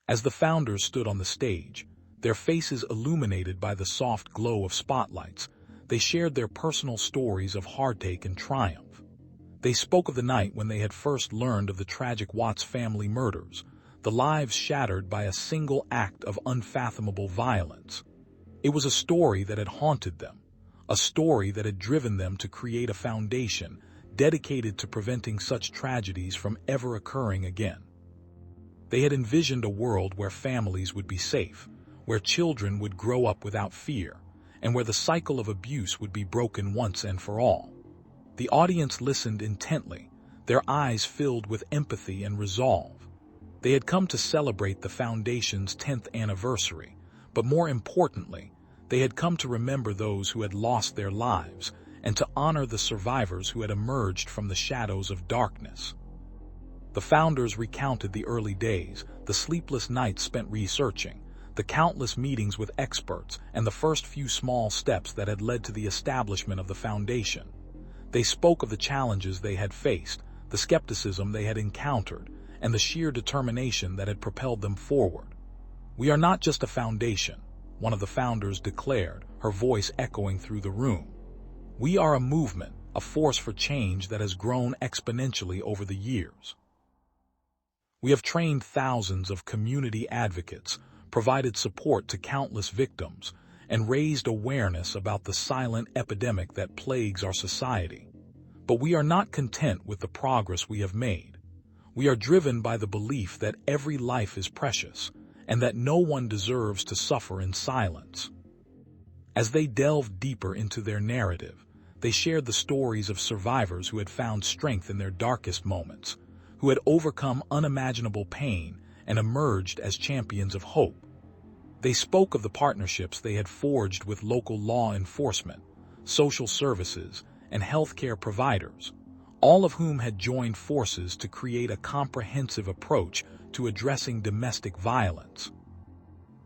As the founders stood on the stage, their faces illuminated by the soft glow of spotlights, they shared their personal stories of heartache and triumph. They spoke of the night when they had first learned of the tragic Watts family murders, the lives shattered by a single act of unfathomable violence. It was a story that had haunted them, a story that had driven them to create a foundation dedicated to preventing such tragedies from ever occurring again. They had envisioned a world where families would be safe, where children would grow up without fear, and where the cycle of abuse would be broken once and for all. The audience listened intently, their eyes filled with empathy and resolve. They had come to celebrate the Foundation's 10th anniversary, but more importantly, they had come to remember those who had lost their lives and to honor the survivors who had emerged from the shadows of darkness. The founders recounted the early days, the sleepless nights spent researching, the countless meetings with experts, and the first few small steps that had led to the establishment of the Foundation. They spoke of the challenges they had faced, the skepticism they had encountered, and the sheer determination that had propelled them forward. "We are not just a foundation," one of the founders declared, her voice echoing through the room. "We are a movement, a force for change that has grown exponentially over the years. We have trained thousands of community advocates, provided support to countless victims, and raised awareness about the silent epidemic that plagues our society. But we are not content with the progress we have made. We are driven by the belief that every life is precious, and that no one deserves to suffer in silence." As they delved deeper into their narrative, they shared the stories of survivors who had found strength in their darkest moments, who had overcome unimaginable pain and emerged as champions of hope. They spoke of the partnerships they had forged with local law enforcement, social services, and healthcare providers, all of whom had joined forces to create a comprehensive approach to addressing domestic violence.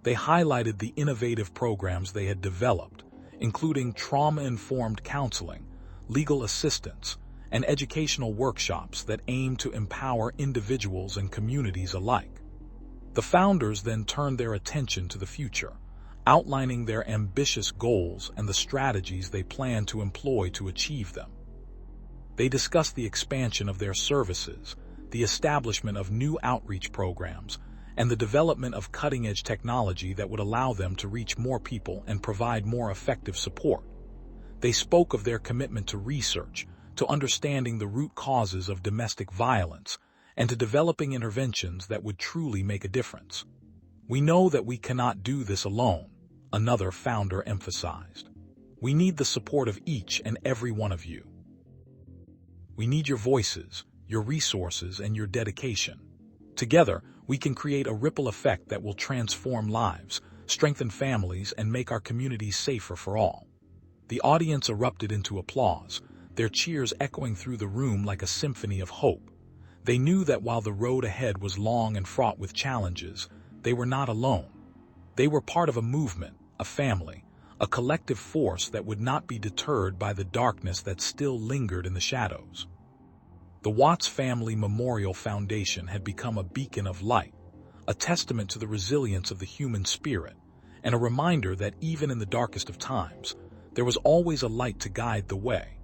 They highlighted the innovative programs they had developed, including trauma-informed counseling, legal assistance, and educational workshops that aim to empower individuals and communities alike. The founders then turned their attention to the future, outlining their ambitious goals and the strategies they plan to employ to achieve them. They discussed the expansion of their services, the establishment of new outreach programs, and the development of cutting-edge technology that would allow them to reach more people and provide more effective support. They spoke of their commitment to research, to understanding the root causes of domestic violence, and to developing interventions that would truly make a difference. "We know that we cannot do this alone," another founder emphasized. "We need the support of each and every one of you. We need your voices, your resources, and your dedication. Together, we can create a ripple effect that will transform lives, strengthen families, and make our communities safer for all." The audience erupted into applause, their cheers echoing through the room like a symphony of hope. They knew that while the road ahead was long and fraught with challenges, they were not alone. They were part of a movement, a family, a collective force that would not be deterred by the darkness that still lingered in the shadows. The Watts Family Memorial Foundation had become a beacon of light, a testament to the resilience of the human spirit, and a reminder that even in the darkest of times, there was always a light to guide the way.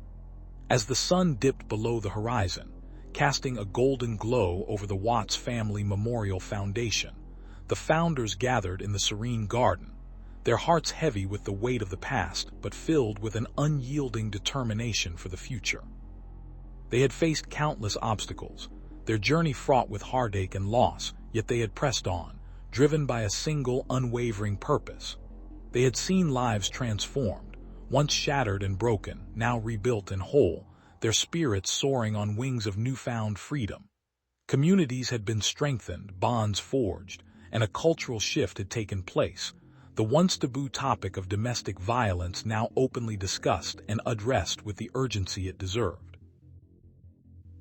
As the sun dipped below the horizon, casting a golden glow over the Watts Family Memorial Foundation, the founders gathered in the serene garden, their hearts heavy with the weight of the past but filled with an unyielding determination for the future. They had faced countless obstacles, their journey fraught with heartache and loss, yet they had pressed on, driven by a single unwavering purpose. They had seen lives transformed, once shattered and broken, now rebuilt and whole, their spirits soaring on wings of newfound freedom. Communities had been strengthened, bonds forged, and a cultural shift had taken place, the once taboo topic of domestic violence now openly discussed and addressed with the urgency it deserved.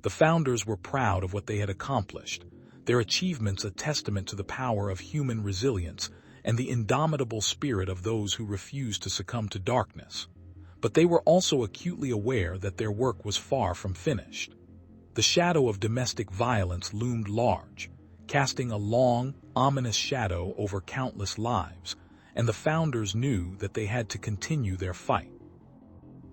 The founders were proud of what they had accomplished, their achievements a testament to the power of human resilience and the indomitable spirit of those who refused to succumb to darkness. But they were also acutely aware that their work was far from finished. The shadow of domestic violence loomed large, casting a long, ominous shadow over countless lives, and the founders knew that they had to continue their fight.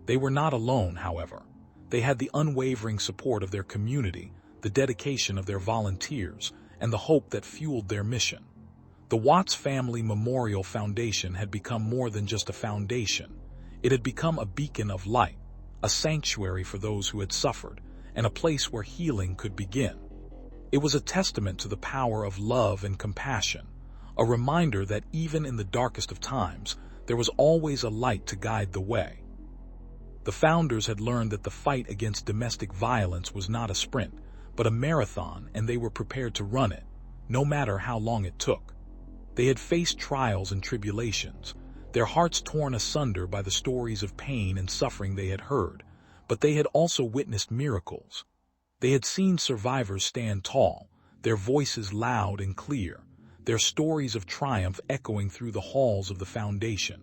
They were not alone, however. They had the unwavering support of their community, the dedication of their volunteers, and the hope that fueled their mission. The Watts Family Memorial Foundation had become more than just a foundation. It had become a beacon of light, a sanctuary for those who had suffered, and a place where healing could begin. It was a testament to the power of love and compassion, a reminder that even in the darkest of times, there was always a light to guide the way. The founders had learned that the fight against domestic violence was not a sprint, but a marathon, and they were prepared to run it, no matter how long it took. They had faced trials and tribulations, their hearts torn asunder by the stories of pain and suffering they had heard, but they had also witnessed miracles. They had seen survivors stand tall, their voices loud and clear, their stories of triumph echoing through the halls of the foundation.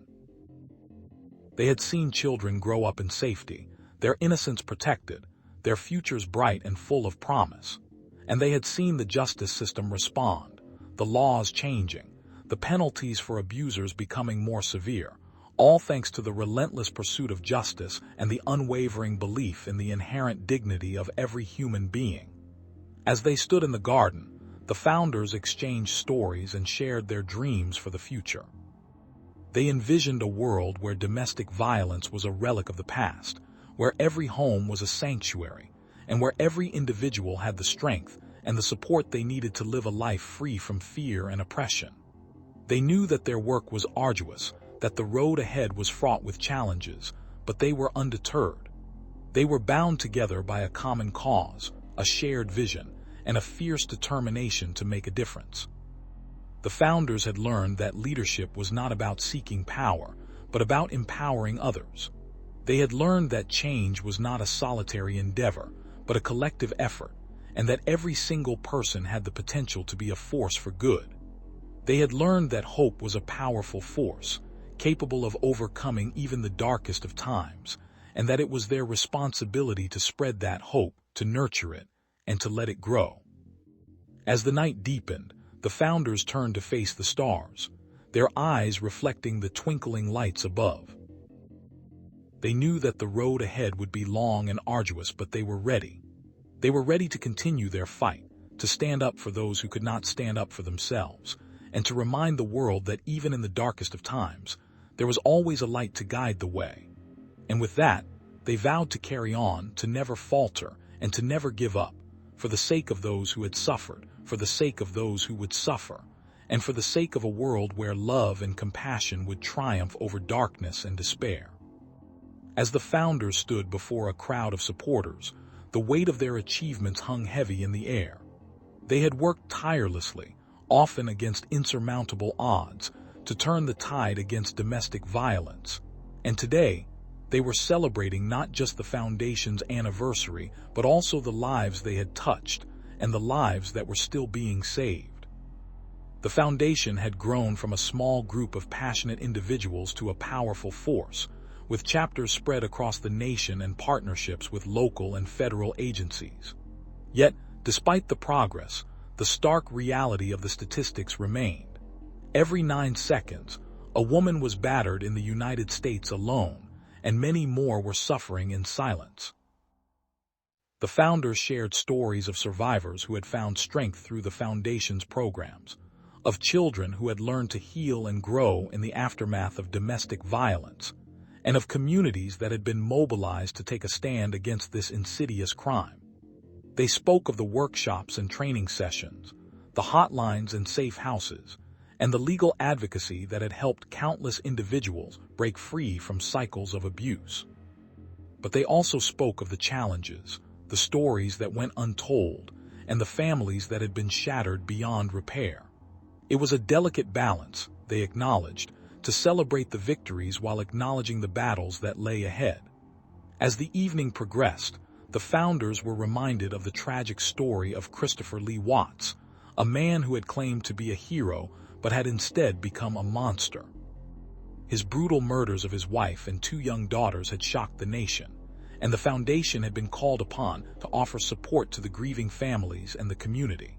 They had seen children grow up in safety, their innocence protected, their futures bright and full of promise. And they had seen the justice system respond, the laws changing, the penalties for abusers becoming more severe, all thanks to the relentless pursuit of justice and the unwavering belief in the inherent dignity of every human being. As they stood in the garden, the founders exchanged stories and shared their dreams for the future. They envisioned a world where domestic violence was a relic of the past, where every home was a sanctuary, and where every individual had the strength and the support they needed to live a life free from fear and oppression. They knew that their work was arduous, that the road ahead was fraught with challenges, but they were undeterred. They were bound together by a common cause, a shared vision, and a fierce determination to make a difference. The founders had learned that leadership was not about seeking power, but about empowering others. They had learned that change was not a solitary endeavor, but a collective effort, and that every single person had the potential to be a force for good. They had learned that hope was a powerful force, capable of overcoming even the darkest of times, and that it was their responsibility to spread that hope, to nurture it, and to let it grow. As the night deepened, the founders turned to face the stars, their eyes reflecting the twinkling lights above. They knew that the road ahead would be long and arduous, but they were ready. They were ready to continue their fight, to stand up for those who could not stand up for themselves, and to remind the world that even in the darkest of times, there was always a light to guide the way. And with that, they vowed to carry on, to never falter, and to never give up, for the sake of those who had suffered, for the sake of those who would suffer, and for the sake of a world where love and compassion would triumph over darkness and despair. As the founders stood before a crowd of supporters, the weight of their achievements hung heavy in the air. They had worked tirelessly, often against insurmountable odds, to turn the tide against domestic violence. And today, they were celebrating not just the foundation's anniversary, but also the lives they had touched and the lives that were still being saved. The foundation had grown from a small group of passionate individuals to a powerful force, with chapters spread across the nation and partnerships with local and federal agencies. Yet, despite the progress, the stark reality of the statistics remained. Every 9 seconds, a woman was battered in the United States alone, and many more were suffering in silence. The founders shared stories of survivors who had found strength through the foundation's programs, of children who had learned to heal and grow in the aftermath of domestic violence, and of communities that had been mobilized to take a stand against this insidious crime. They spoke of the workshops and training sessions, the hotlines and safe houses, and the legal advocacy that had helped countless individuals break free from cycles of abuse. But they also spoke of the challenges, the stories that went untold, and the families that had been shattered beyond repair. It was a delicate balance, they acknowledged, to celebrate the victories while acknowledging the battles that lay ahead. As the evening progressed, the founders were reminded of the tragic story of Christopher Lee Watts, a man who had claimed to be a hero but had instead become a monster. His brutal murders of his wife and 2 young daughters had shocked the nation, and the foundation had been called upon to offer support to the grieving families and the community.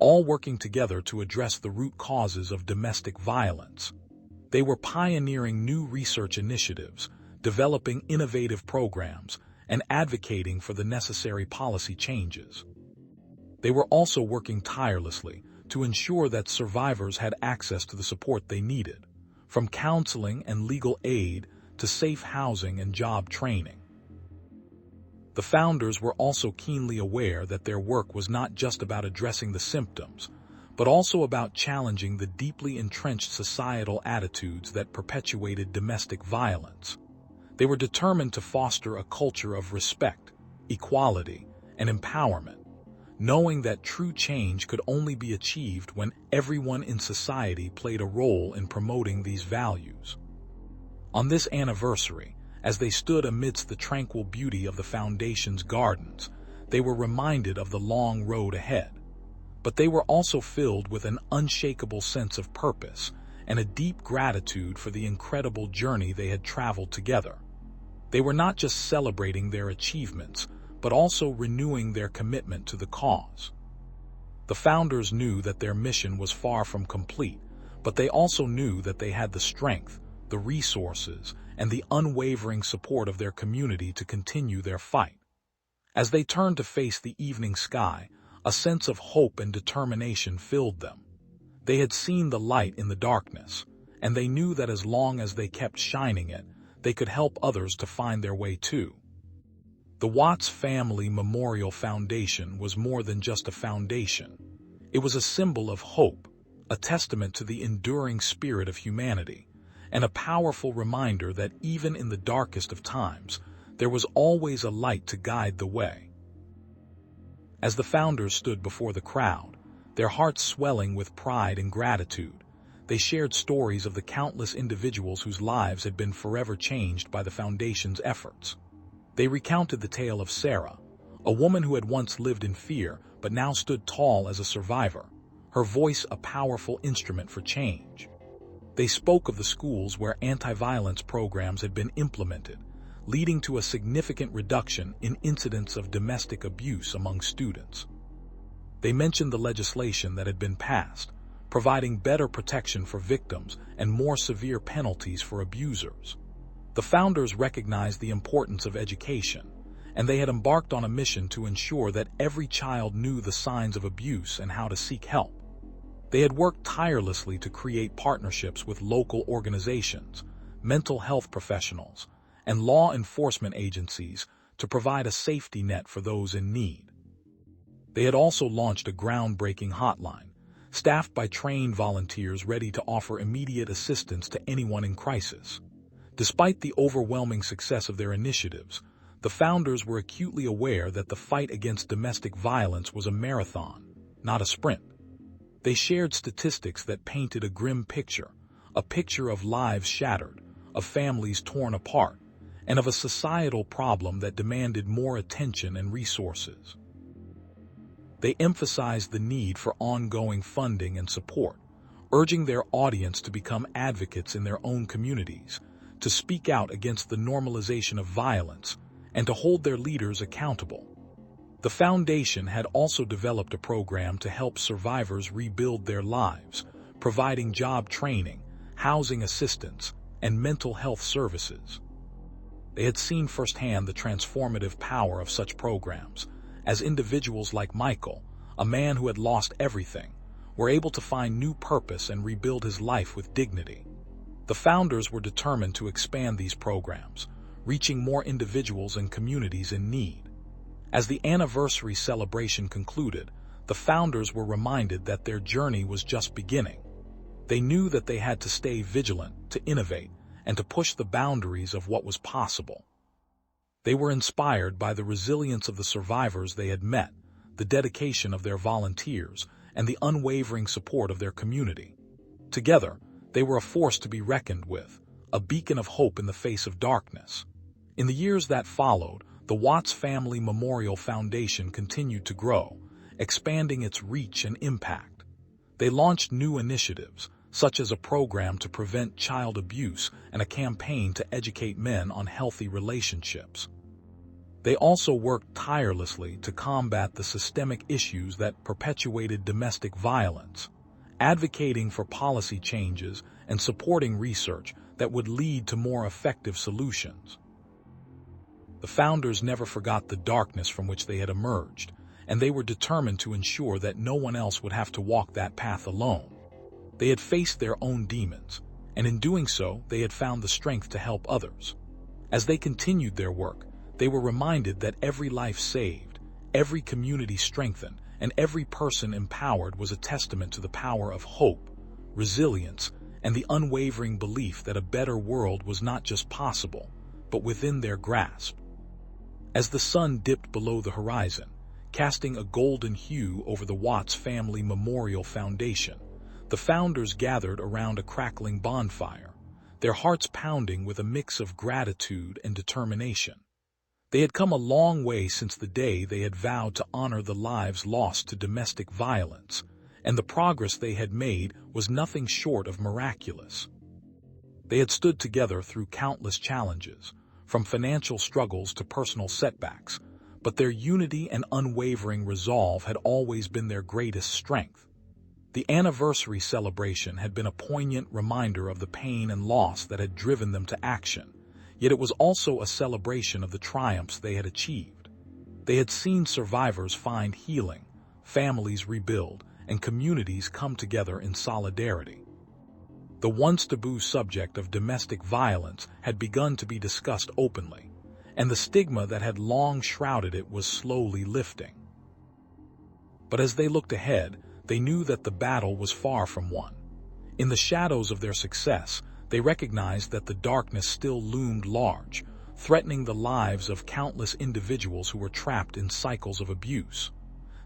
all working together to address the root causes of domestic violence. They were pioneering new research initiatives, developing innovative programs, and advocating for the necessary policy changes. They were also working tirelessly to ensure that survivors had access to the support they needed, from counseling and legal aid to safe housing and job training. The founders were also keenly aware that their work was not just about addressing the symptoms, but also about challenging the deeply entrenched societal attitudes that perpetuated domestic violence. They were determined to foster a culture of respect, equality, and empowerment, knowing that true change could only be achieved when everyone in society played a role in promoting these values. On this anniversary, as they stood amidst the tranquil beauty of the Foundation's gardens, they were reminded of the long road ahead. But they were also filled with an unshakable sense of purpose and a deep gratitude for the incredible journey they had traveled together. They were not just celebrating their achievements, but also renewing their commitment to the cause. The founders knew that their mission was far from complete, but they also knew that they had the strength, the resources, and the unwavering support of their community to continue their fight. As they turned to face the evening sky, a sense of hope and determination filled them. They had seen the light in the darkness, and they knew that as long as they kept shining it, they could help others to find their way too. The Watts Family Memorial Foundation was more than just a foundation. It was a symbol of hope, a testament to the enduring spirit of humanity, and a powerful reminder that even in the darkest of times, there was always a light to guide the way. As the founders stood before the crowd, their hearts swelling with pride and gratitude, they shared stories of the countless individuals whose lives had been forever changed by the Foundation's efforts. They recounted the tale of Sarah, a woman who had once lived in fear but now stood tall as a survivor, her voice a powerful instrument for change. They spoke of the schools where anti-violence programs had been implemented, leading to a significant reduction in incidents of domestic abuse among students. They mentioned the legislation that had been passed, providing better protection for victims and more severe penalties for abusers. The founders recognized the importance of education, and they had embarked on a mission to ensure that every child knew the signs of abuse and how to seek help. They had worked tirelessly to create partnerships with local organizations, mental health professionals, and law enforcement agencies to provide a safety net for those in need. They had also launched a groundbreaking hotline, staffed by trained volunteers ready to offer immediate assistance to anyone in crisis. Despite the overwhelming success of their initiatives, the founders were acutely aware that the fight against domestic violence was a marathon, not a sprint. They shared statistics that painted a grim picture, a picture of lives shattered, of families torn apart, and of a societal problem that demanded more attention and resources. They emphasized the need for ongoing funding and support, urging their audience to become advocates in their own communities, to speak out against the normalization of violence, and to hold their leaders accountable. The foundation had also developed a program to help survivors rebuild their lives, providing job training, housing assistance, and mental health services. They had seen firsthand the transformative power of such programs, as individuals like Michael, a man who had lost everything, were able to find new purpose and rebuild his life with dignity. The founders were determined to expand these programs, reaching more individuals and communities in need. As the anniversary celebration concluded, the founders were reminded that their journey was just beginning. They knew that they had to stay vigilant, to innovate, and to push the boundaries of what was possible. They were inspired by the resilience of the survivors they had met, the dedication of their volunteers, and the unwavering support of their community. Together, they were a force to be reckoned with, a beacon of hope in the face of darkness. In the years that followed, the Watts Family Memorial Foundation continued to grow, expanding its reach and impact. They launched new initiatives, such as a program to prevent child abuse and a campaign to educate men on healthy relationships. They also worked tirelessly to combat the systemic issues that perpetuated domestic violence, advocating for policy changes and supporting research that would lead to more effective solutions. The founders never forgot the darkness from which they had emerged, and they were determined to ensure that no one else would have to walk that path alone. They had faced their own demons, and in doing so, they had found the strength to help others. As they continued their work, they were reminded that every life saved, every community strengthened, and every person empowered was a testament to the power of hope, resilience, and the unwavering belief that a better world was not just possible, but within their grasp. As the sun dipped below the horizon, casting a golden hue over the Watts Family Memorial Foundation, the founders gathered around a crackling bonfire, their hearts pounding with a mix of gratitude and determination. They had come a long way since the day they had vowed to honor the lives lost to domestic violence, and the progress they had made was nothing short of miraculous. They had stood together through countless challenges, from financial struggles to personal setbacks, but their unity and unwavering resolve had always been their greatest strength. The anniversary celebration had been a poignant reminder of the pain and loss that had driven them to action, yet it was also a celebration of the triumphs they had achieved. They had seen survivors find healing, families rebuild, and communities come together in solidarity. The once taboo subject of domestic violence had begun to be discussed openly, and the stigma that had long shrouded it was slowly lifting. But as they looked ahead, they knew that the battle was far from won. In the shadows of their success, they recognized that the darkness still loomed large, threatening the lives of countless individuals who were trapped in cycles of abuse.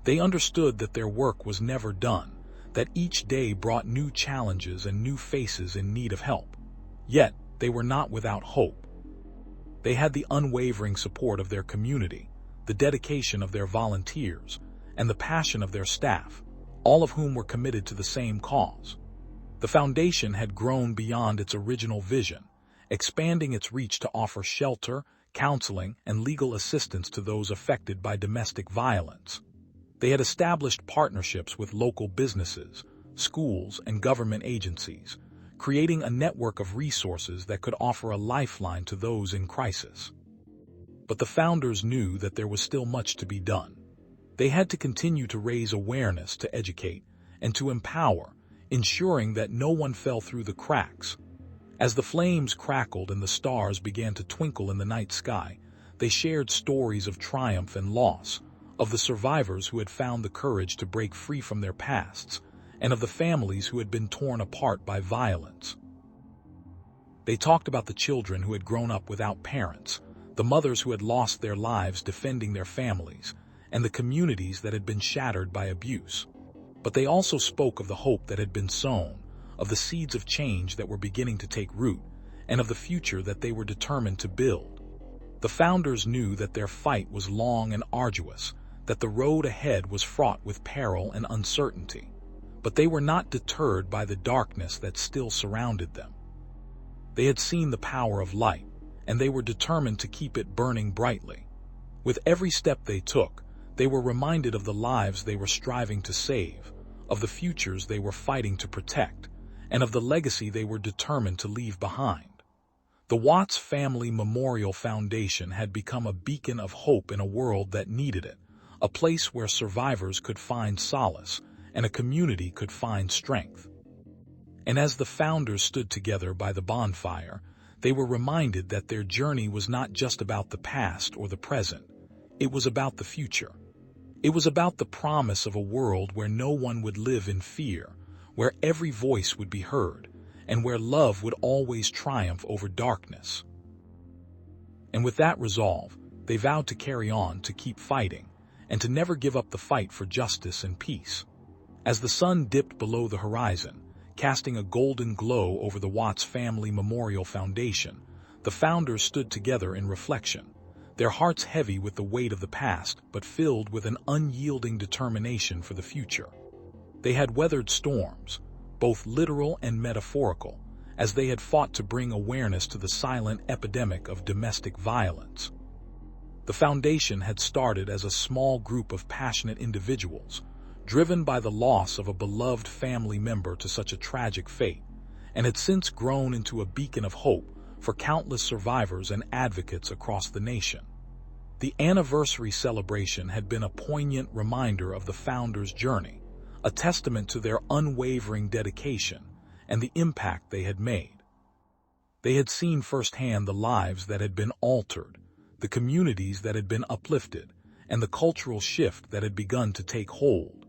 They understood that their work was never done, that each day brought new challenges and new faces in need of help. Yet, they were not without hope. They had the unwavering support of their community, the dedication of their volunteers, and the passion of their staff, all of whom were committed to the same cause. The foundation had grown beyond its original vision, expanding its reach to offer shelter, counseling, and legal assistance to those affected by domestic violence. They had established partnerships with local businesses, schools, and government agencies, creating a network of resources that could offer a lifeline to those in crisis. But the founders knew that there was still much to be done. They had to continue to raise awareness, to educate, and to empower, ensuring that no one fell through the cracks. As the flames crackled and the stars began to twinkle in the night sky, they shared stories of triumph and loss, of the survivors who had found the courage to break free from their pasts, and of the families who had been torn apart by violence. They talked about the children who had grown up without parents, the mothers who had lost their lives defending their families, and the communities that had been shattered by abuse. But they also spoke of the hope that had been sown, of the seeds of change that were beginning to take root, and of the future that they were determined to build. The founders knew that their fight was long and arduous, that the road ahead was fraught with peril and uncertainty, but they were not deterred by the darkness that still surrounded them. They had seen the power of light, and they were determined to keep it burning brightly. With every step they took, they were reminded of the lives they were striving to save, of the futures they were fighting to protect, and of the legacy they were determined to leave behind. The Watts Family Memorial Foundation had become a beacon of hope in a world that needed it, a place where survivors could find solace and a community could find strength. And as the founders stood together by the bonfire, they were reminded that their journey was not just about the past or the present, it was about the future. It was about the promise of a world where no one would live in fear, where every voice would be heard, and where love would always triumph over darkness. And with that resolve, they vowed to carry on, to keep fighting, and to never give up the fight for justice and peace. As the sun dipped below the horizon, casting a golden glow over the Watts Family Memorial Foundation, the founders stood together in reflection, their hearts heavy with the weight of the past, but filled with an unyielding determination for the future. They had weathered storms, both literal and metaphorical, as they had fought to bring awareness to the silent epidemic of domestic violence. The foundation had started as a small group of passionate individuals, driven by the loss of a beloved family member to such a tragic fate, and had since grown into a beacon of hope for countless survivors and advocates across the nation. The anniversary celebration had been a poignant reminder of the founders' journey, a testament to their unwavering dedication and the impact they had made. They had seen firsthand the lives that had been altered, the communities that had been uplifted, and the cultural shift that had begun to take hold.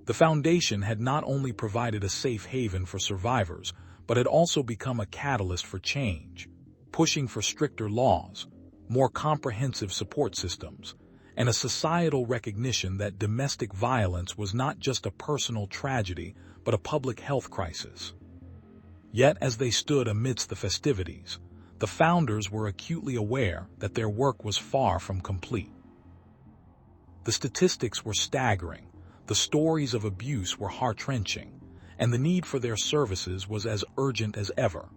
The foundation had not only provided a safe haven for survivors, but had also become a catalyst for change, pushing for stricter laws, more comprehensive support systems, and a societal recognition that domestic violence was not just a personal tragedy, but a public health crisis. Yet, as they stood amidst the festivities, the founders were acutely aware that their work was far from complete. The statistics were staggering, the stories of abuse were heart-wrenching, and the need for their services was as urgent as ever.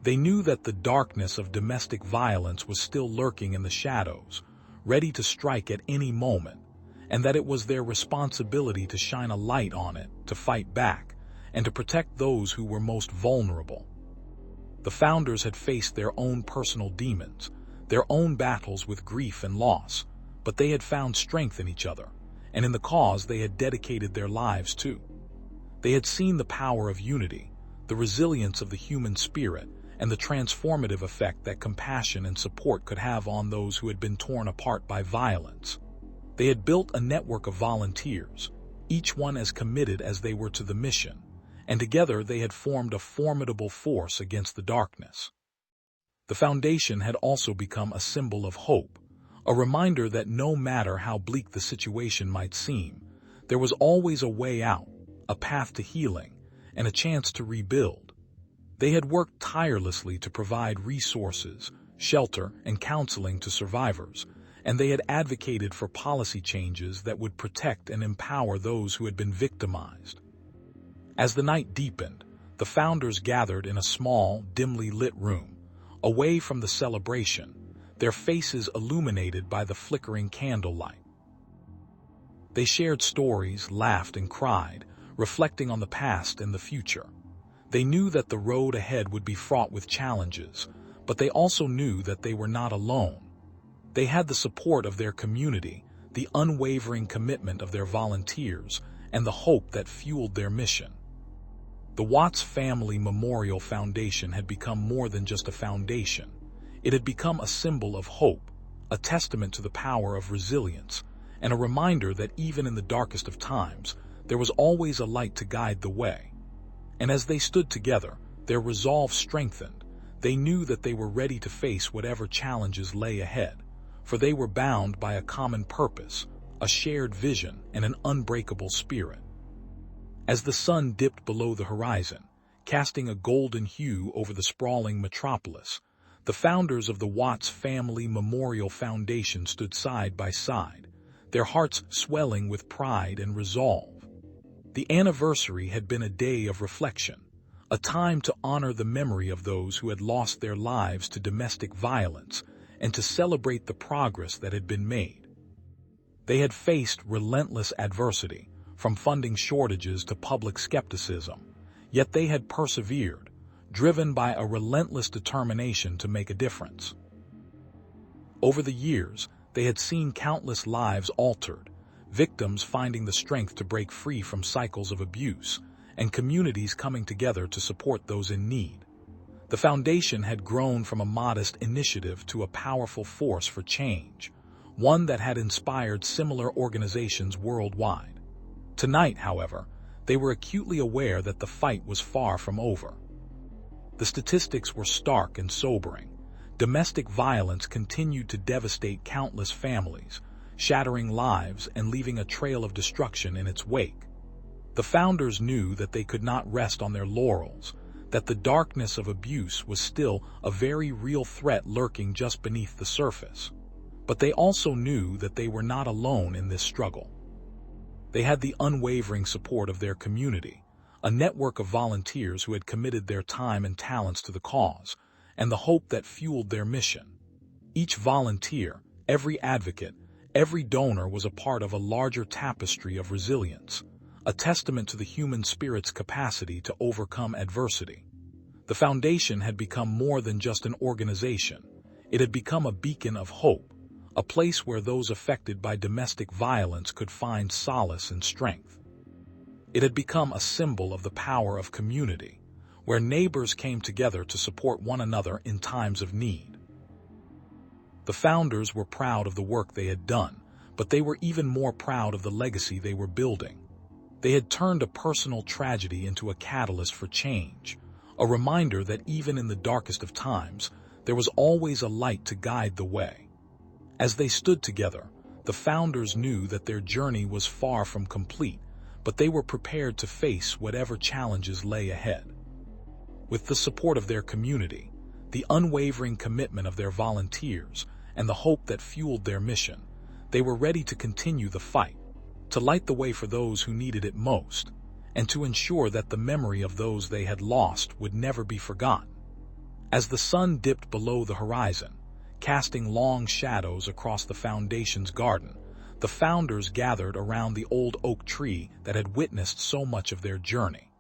They knew that the darkness of domestic violence was still lurking in the shadows, ready to strike at any moment, and that it was their responsibility to shine a light on it, to fight back, and to protect those who were most vulnerable. The founders had faced their own personal demons, their own battles with grief and loss, but they had found strength in each other, and in the cause they had dedicated their lives to. They had seen the power of unity, the resilience of the human spirit, and the transformative effect that compassion and support could have on those who had been torn apart by violence. They had built a network of volunteers, each one as committed as they were to the mission, and together they had formed a formidable force against the darkness. The foundation had also become a symbol of hope, a reminder that no matter how bleak the situation might seem, there was always a way out, a path to healing, and a chance to rebuild. They had worked tirelessly to provide resources, shelter, and counseling to survivors, and they had advocated for policy changes that would protect and empower those who had been victimized. As the night deepened, the founders gathered in a small, dimly lit room, away from the celebration, their faces illuminated by the flickering candlelight. They shared stories, laughed, and cried, reflecting on the past and the future. They knew that the road ahead would be fraught with challenges, but they also knew that they were not alone. They had the support of their community, the unwavering commitment of their volunteers, and the hope that fueled their mission. The Watts Family Memorial Foundation had become more than just a foundation. It had become a symbol of hope, a testament to the power of resilience, and a reminder that even in the darkest of times, there was always a light to guide the way. And as they stood together, their resolve strengthened. They knew that they were ready to face whatever challenges lay ahead, for they were bound by a common purpose, a shared vision, and an unbreakable spirit. As the sun dipped below the horizon, casting a golden hue over the sprawling metropolis, the founders of the Watts Family Memorial Foundation stood side by side, their hearts swelling with pride and resolve. The anniversary had been a day of reflection, a time to honor the memory of those who had lost their lives to domestic violence and to celebrate the progress that had been made. They had faced relentless adversity, from funding shortages to public skepticism, yet they had persevered, driven by a relentless determination to make a difference. Over the years, they had seen countless lives altered, victims finding the strength to break free from cycles of abuse, and communities coming together to support those in need. The foundation had grown from a modest initiative to a powerful force for change, one that had inspired similar organizations worldwide. Tonight, however, they were acutely aware that the fight was far from over. The statistics were stark and sobering. Domestic violence continued to devastate countless families, shattering lives and leaving a trail of destruction in its wake. The founders knew that they could not rest on their laurels, that the darkness of abuse was still a very real threat lurking just beneath the surface. But they also knew that they were not alone in this struggle. They had the unwavering support of their community, a network of volunteers who had committed their time and talents to the cause, and the hope that fueled their mission. Each volunteer, Every advocate, every donor was a part of a larger tapestry of resilience, a testament to the human spirit's capacity to overcome adversity. The foundation had become more than just an organization. It had become a beacon of hope, a place where those affected by domestic violence could find solace and strength. It had become a symbol of the power of community, where neighbors came together to support one another in times of need. The founders were proud of the work they had done, but they were even more proud of the legacy they were building. They had turned a personal tragedy into a catalyst for change, a reminder that even in the darkest of times, there was always a light to guide the way. As they stood together, the founders knew that their journey was far from complete, but they were prepared to face whatever challenges lay ahead. With the support of their community, the unwavering commitment of their volunteers, and the hope that fueled their mission, they were ready to continue the fight, to light the way for those who needed it most, and to ensure that the memory of those they had lost would never be forgotten. As the sun dipped below the horizon, casting long shadows across the foundation's garden, the founders gathered around the old oak tree that had witnessed so much of their journey.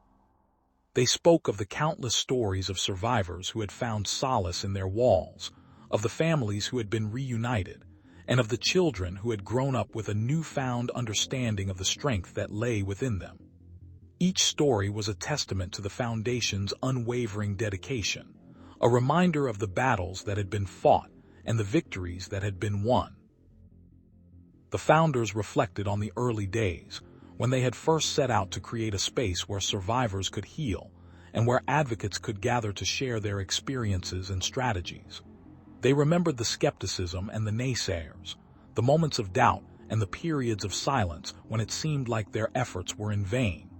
They spoke of the countless stories of survivors who had found solace in their walls, of the families who had been reunited, and of the children who had grown up with a newfound understanding of the strength that lay within them. Each story was a testament to the foundation's unwavering dedication, a reminder of the battles that had been fought and the victories that had been won. The founders reflected on the early days, when they had first set out to create a space where survivors could heal and where advocates could gather to share their experiences and strategies. They remembered the skepticism and the naysayers, the moments of doubt and the periods of silence when it seemed like their efforts were in vain.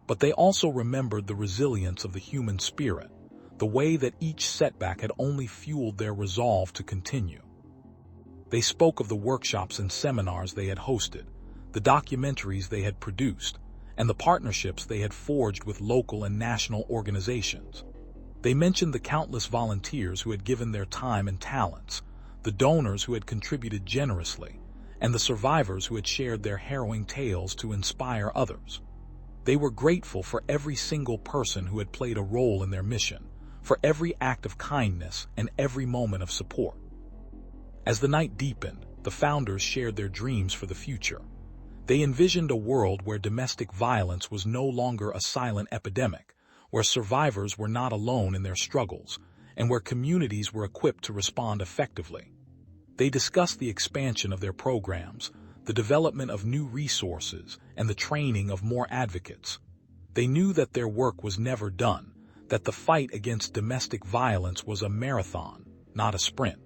But they also remembered the resilience of the human spirit, the way that each setback had only fueled their resolve to continue. They spoke of the workshops and seminars they had hosted, the documentaries they had produced, and the partnerships they had forged with local and national organizations. They mentioned the countless volunteers who had given their time and talents, the donors who had contributed generously, and the survivors who had shared their harrowing tales to inspire others. They were grateful for every single person who had played a role in their mission, for every act of kindness and every moment of support. As the night deepened, the founders shared their dreams for the future. They envisioned a world where domestic violence was no longer a silent epidemic, where survivors were not alone in their struggles, and where communities were equipped to respond effectively. They discussed the expansion of their programs, the development of new resources, and the training of more advocates. They knew that their work was never done, that the fight against domestic violence was a marathon, not a sprint.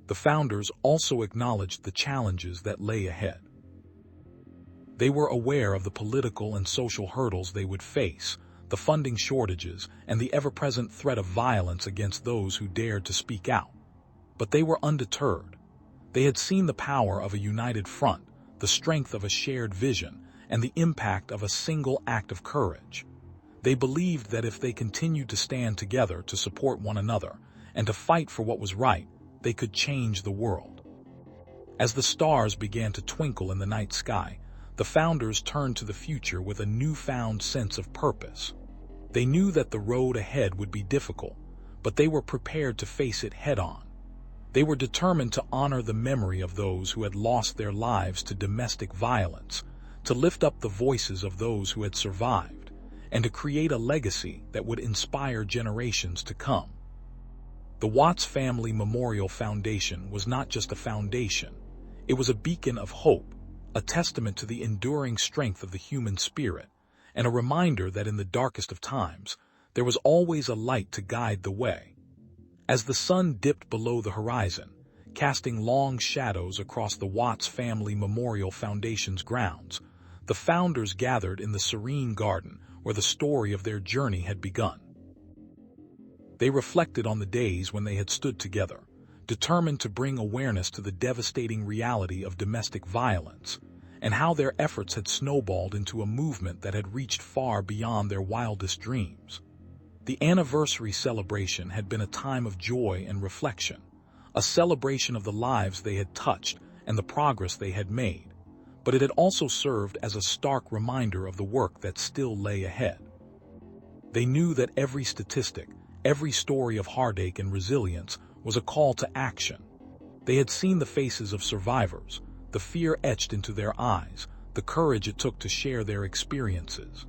The founders also acknowledged the challenges that lay ahead. They were aware of the political and social hurdles they would face, the funding shortages, and the ever-present threat of violence against those who dared to speak out. But they were undeterred. They had seen the power of a united front, the strength of a shared vision, and the impact of a single act of courage. They believed that if they continued to stand together to support one another and to fight for what was right, they could change the world. As the stars began to twinkle in the night sky, the founders turned to the future with a newfound sense of purpose. They knew that the road ahead would be difficult, but they were prepared to face it head-on. They were determined to honor the memory of those who had lost their lives to domestic violence, to lift up the voices of those who had survived, and to create a legacy that would inspire generations to come. The Watts Family Memorial Foundation was not just a foundation. It was a beacon of hope, a testament to the enduring strength of the human spirit, and a reminder that in the darkest of times, there was always a light to guide the way. As the sun dipped below the horizon, casting long shadows across the Watts Family Memorial Foundation's grounds, the founders gathered in the serene garden where the story of their journey had begun. They reflected on the days when they had stood together, determined to bring awareness to the devastating reality of domestic violence, and how their efforts had snowballed into a movement that had reached far beyond their wildest dreams. The anniversary celebration had been a time of joy and reflection, a celebration of the lives they had touched and the progress they had made, but it had also served as a stark reminder of the work that still lay ahead. They knew that every statistic, every story of heartache and resilience was a call to action. They had seen the faces of survivors, the fear etched into their eyes, the courage it took to share their experiences.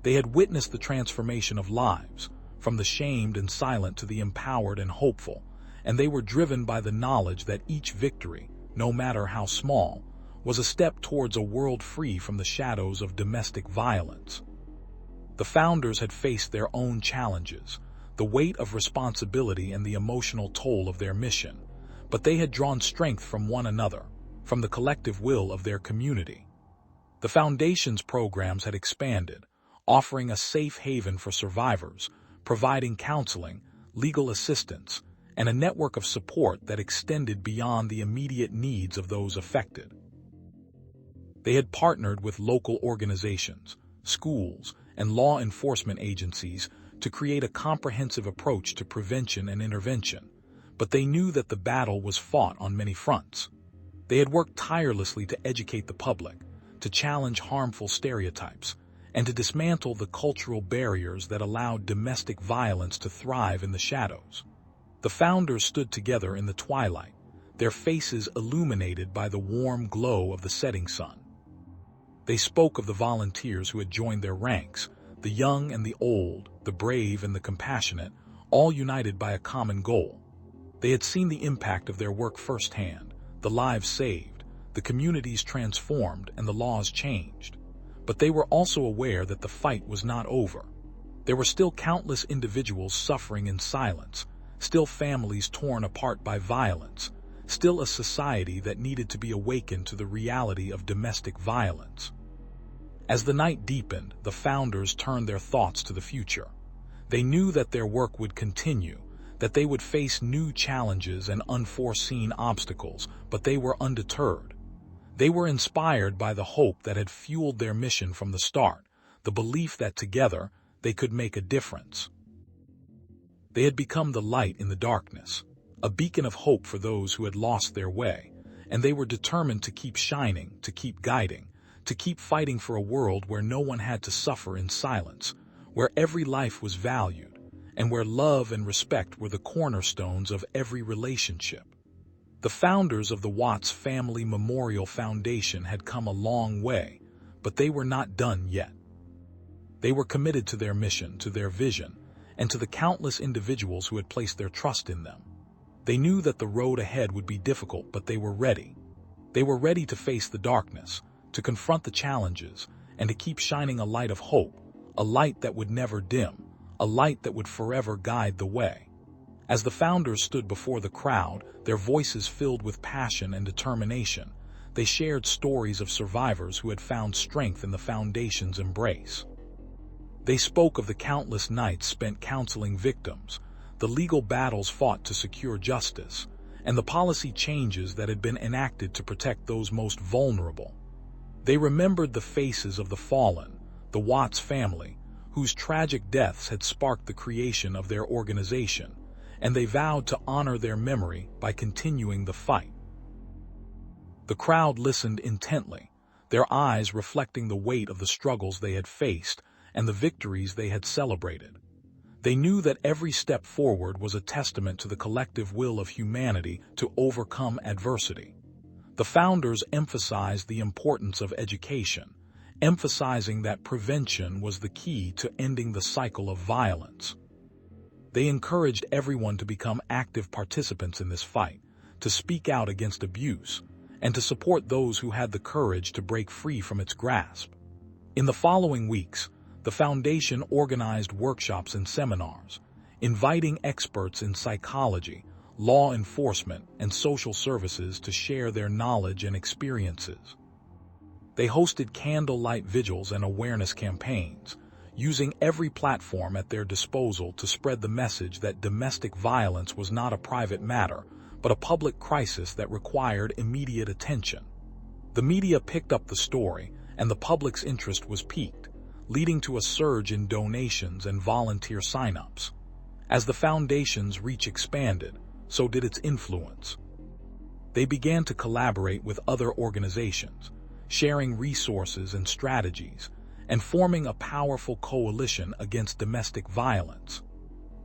They had witnessed the transformation of lives, from the shamed and silent to the empowered and hopeful, and they were driven by the knowledge that each victory, no matter how small, was a step towards a world free from the shadows of domestic violence. The founders had faced their own challenges, the weight of responsibility and the emotional toll of their mission, but they had drawn strength from one another, from the collective will of their community. The Foundation's programs had expanded, offering a safe haven for survivors, providing counseling, legal assistance, and a network of support that extended beyond the immediate needs of those affected. They had partnered with local organizations, schools, and law enforcement agencies to create a comprehensive approach to prevention and intervention, but they knew that the battle was fought on many fronts. They had worked tirelessly to educate the public, to challenge harmful stereotypes, and to dismantle the cultural barriers that allowed domestic violence to thrive in the shadows. The founders stood together in the twilight, their faces illuminated by the warm glow of the setting sun. They spoke of the volunteers who had joined their ranks, the young and the old, the brave and the compassionate, all united by a common goal. They had seen the impact of their work firsthand, the lives saved, the communities transformed, and the laws changed. But they were also aware that the fight was not over. There were still countless individuals suffering in silence, still families torn apart by violence, still a society that needed to be awakened to the reality of domestic violence. As the night deepened, the founders turned their thoughts to the future. They knew that their work would continue, that they would face new challenges and unforeseen obstacles, but they were undeterred. They were inspired by the hope that had fueled their mission from the start, the belief that together they could make a difference. They had become the light in the darkness, a beacon of hope for those who had lost their way, and they were determined to keep shining, to keep guiding, to keep fighting for a world where no one had to suffer in silence, where every life was valued, and where love and respect were the cornerstones of every relationship. The founders of the Watts Family Memorial Foundation had come a long way, but they were not done yet. They were committed to their mission, to their vision, and to the countless individuals who had placed their trust in them. They knew that the road ahead would be difficult, but they were ready. They were ready to face the darkness, to confront the challenges, and to keep shining a light of hope, a light that would never dim, a light that would forever guide the way. As the founders stood before the crowd, their voices filled with passion and determination, they shared stories of survivors who had found strength in the Foundation's embrace. They spoke of the countless nights spent counseling victims, the legal battles fought to secure justice, and the policy changes that had been enacted to protect those most vulnerable. They remembered the faces of the fallen, the Watts family, whose tragic deaths had sparked the creation of their organization, and they vowed to honor their memory by continuing the fight. The crowd listened intently, their eyes reflecting the weight of the struggles they had faced and the victories they had celebrated. They knew that every step forward was a testament to the collective will of humanity to overcome adversity. The founders emphasized the importance of education, emphasizing that prevention was the key to ending the cycle of violence. They encouraged everyone to become active participants in this fight, to speak out against abuse, and to support those who had the courage to break free from its grasp. In the following weeks, the Foundation organized workshops and seminars, inviting experts in psychology, law enforcement, and social services to share their knowledge and experiences. They hosted candlelight vigils and awareness campaigns, using every platform at their disposal to spread the message that domestic violence was not a private matter, but a public crisis that required immediate attention. The media picked up the story, and the public's interest was piqued, leading to a surge in donations and volunteer sign-ups. As the Foundation's reach expanded, so did its influence. They began to collaborate with other organizations, sharing resources and strategies, and forming a powerful coalition against domestic violence.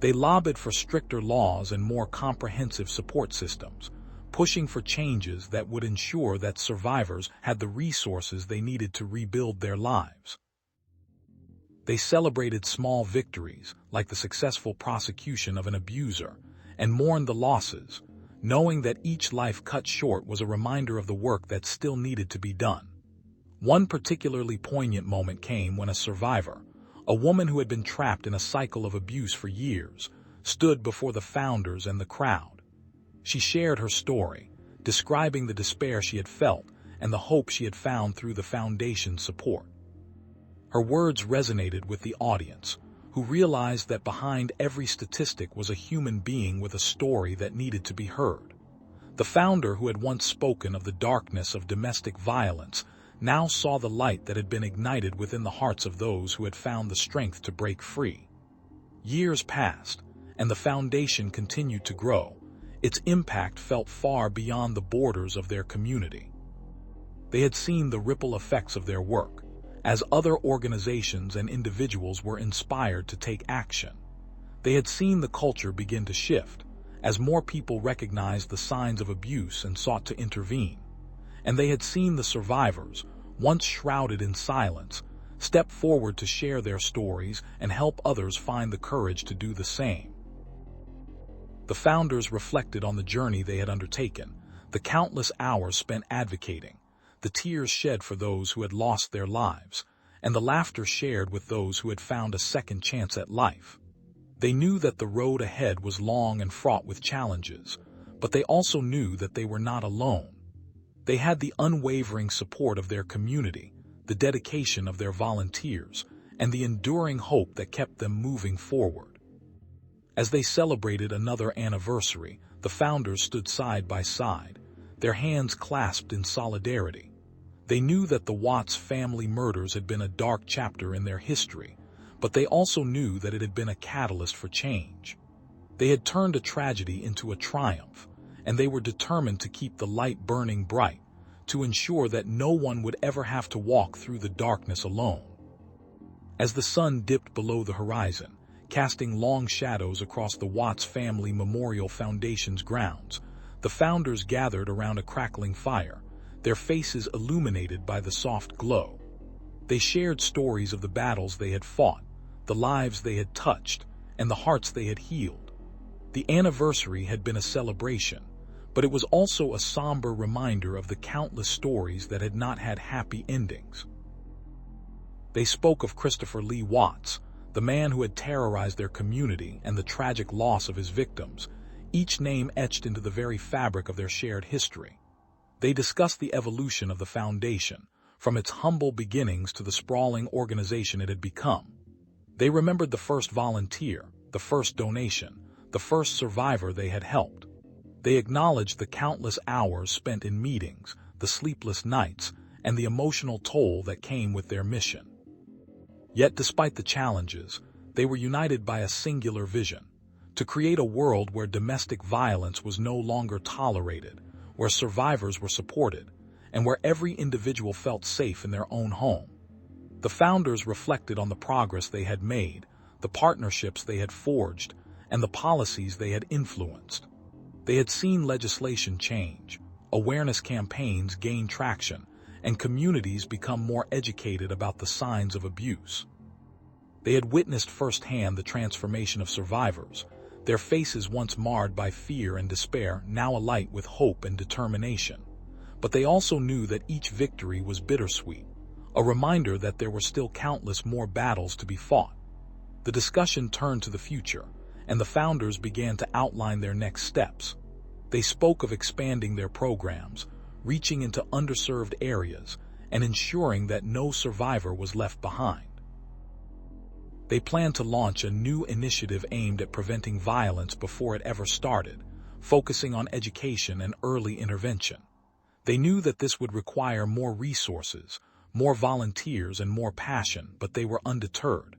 They lobbied for stricter laws and more comprehensive support systems, pushing for changes that would ensure that survivors had the resources they needed to rebuild their lives. They celebrated small victories, like the successful prosecution of an abuser, and mourned the losses, knowing that each life cut short was a reminder of the work that still needed to be done. One particularly poignant moment came when a survivor, a woman who had been trapped in a cycle of abuse for years, stood before the founders and the crowd. She shared her story, describing the despair she had felt and the hope she had found through the foundation's support. Her words resonated with the audience, who realized that behind every statistic was a human being with a story that needed to be heard. The founder, who had once spoken of the darkness of domestic violence, now saw the light that had been ignited within the hearts of those who had found the strength to break free. Years passed, and the foundation continued to grow. Its impact felt far beyond the borders of their community. They had seen the ripple effects of their work, as other organizations and individuals were inspired to take action. They had seen the culture begin to shift, as more people recognized the signs of abuse and sought to intervene. And they had seen the survivors, once shrouded in silence, step forward to share their stories and help others find the courage to do the same. The founders reflected on the journey they had undertaken, the countless hours spent advocating, the tears shed for those who had lost their lives, and the laughter shared with those who had found a second chance at life. They knew that the road ahead was long and fraught with challenges, but they also knew that they were not alone. They had the unwavering support of their community, the dedication of their volunteers, and the enduring hope that kept them moving forward. As they celebrated another anniversary, the founders stood side by side, their hands clasped in solidarity. They knew that the Watts family murders had been a dark chapter in their history, but they also knew that it had been a catalyst for change. They had turned a tragedy into a triumph, and they were determined to keep the light burning bright, to ensure that no one would ever have to walk through the darkness alone. As the sun dipped below the horizon, casting long shadows across the Watts Family Memorial Foundation's grounds, the founders gathered around a crackling fire, their faces illuminated by the soft glow. They shared stories of the battles they had fought, the lives they had touched, and the hearts they had healed. The anniversary had been a celebration, but it was also a somber reminder of the countless stories that had not had happy endings. They spoke of Christopher Lee Watts, the man who had terrorized their community, and the tragic loss of his victims, each name etched into the very fabric of their shared history. They discussed the evolution of the foundation, from its humble beginnings to the sprawling organization it had become. They remembered the first volunteer, the first donation, the first survivor they had helped. They acknowledged the countless hours spent in meetings, the sleepless nights, and the emotional toll that came with their mission. Yet despite the challenges, they were united by a singular vision: to create a world where domestic violence was no longer tolerated, where survivors were supported, and where every individual felt safe in their own home. The founders reflected on the progress they had made, the partnerships they had forged, and the policies they had influenced. They had seen legislation change, awareness campaigns gain traction, and communities become more educated about the signs of abuse. They had witnessed firsthand the transformation of survivors, their faces once marred by fear and despair now alight with hope and determination. But they also knew that each victory was bittersweet, a reminder that there were still countless more battles to be fought. The discussion turned to the future, and the founders began to outline their next steps. They spoke of expanding their programs, reaching into underserved areas, and ensuring that no survivor was left behind. They planned to launch a new initiative aimed at preventing violence before it ever started, focusing on education and early intervention. They knew that this would require more resources, more volunteers, and more passion, but they were undeterred.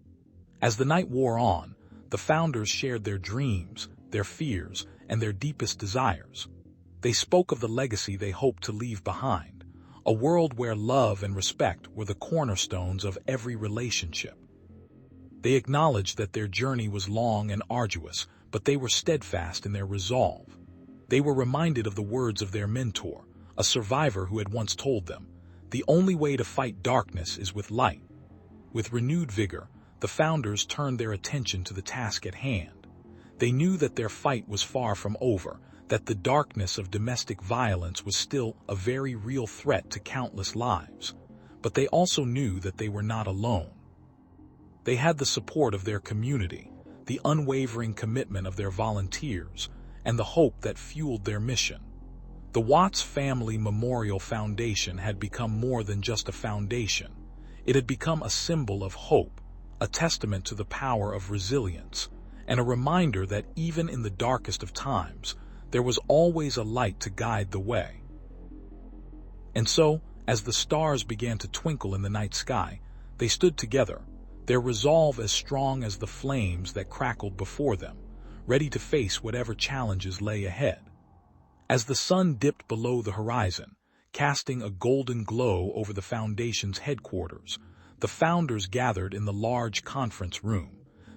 As the night wore on, the founders shared their dreams, their fears, and their deepest desires. They spoke of the legacy they hoped to leave behind, a world where love and respect were the cornerstones of every relationship. They acknowledged that their journey was long and arduous, but they were steadfast in their resolve. They were reminded of the words of their mentor, a survivor who had once told them, "The only way to fight darkness is with light." With renewed vigor, the founders turned their attention to the task at hand. They knew that their fight was far from over, that the darkness of domestic violence was still a very real threat to countless lives. But they also knew that they were not alone. They had the support of their community, the unwavering commitment of their volunteers, and the hope that fueled their mission. The Watts Family Memorial Foundation had become more than just a foundation. It had become a symbol of hope, a testament to the power of resilience, and a reminder that even in the darkest of times, there was always a light to guide the way. And so, as the stars began to twinkle in the night sky, they stood together, their resolve as strong as the flames that crackled before them, ready to face whatever challenges lay ahead. As the sun dipped below the horizon, casting a golden glow over the foundation's headquarters, the founders gathered in the large conference room,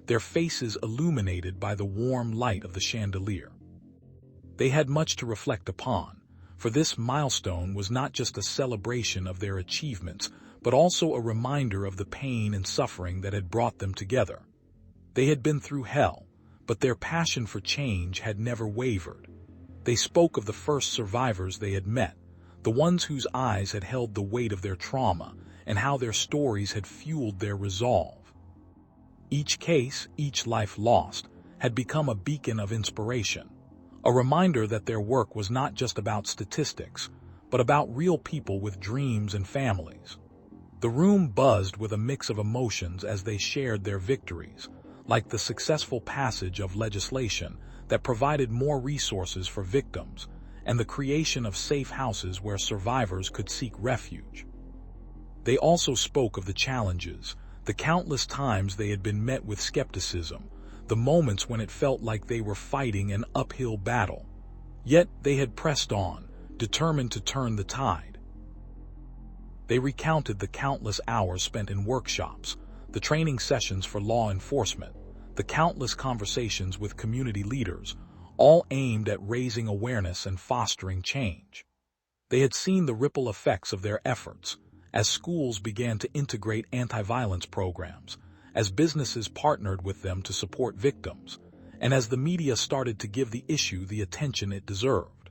their faces illuminated by the warm light of the chandelier. They had much to reflect upon, for this milestone was not just a celebration of their achievements, but also a reminder of the pain and suffering that had brought them together. They had been through hell, but their passion for change had never wavered. They spoke of the first survivors they had met, the ones whose eyes had held the weight of their trauma, and how their stories had fueled their resolve. Each case, each life lost, had become a beacon of inspiration, a reminder that their work was not just about statistics, but about real people with dreams and families. The room buzzed with a mix of emotions as they shared their victories, like the successful passage of legislation that provided more resources for victims, and the creation of safe houses where survivors could seek refuge. They also spoke of the challenges, the countless times they had been met with skepticism, the moments when it felt like they were fighting an uphill battle. Yet they had pressed on, determined to turn the tide. They recounted the countless hours spent in workshops, the training sessions for law enforcement, the countless conversations with community leaders, all aimed at raising awareness and fostering change. They had seen the ripple effects of their efforts, as schools began to integrate anti-violence programs, as businesses partnered with them to support victims, and as the media started to give the issue the attention it deserved.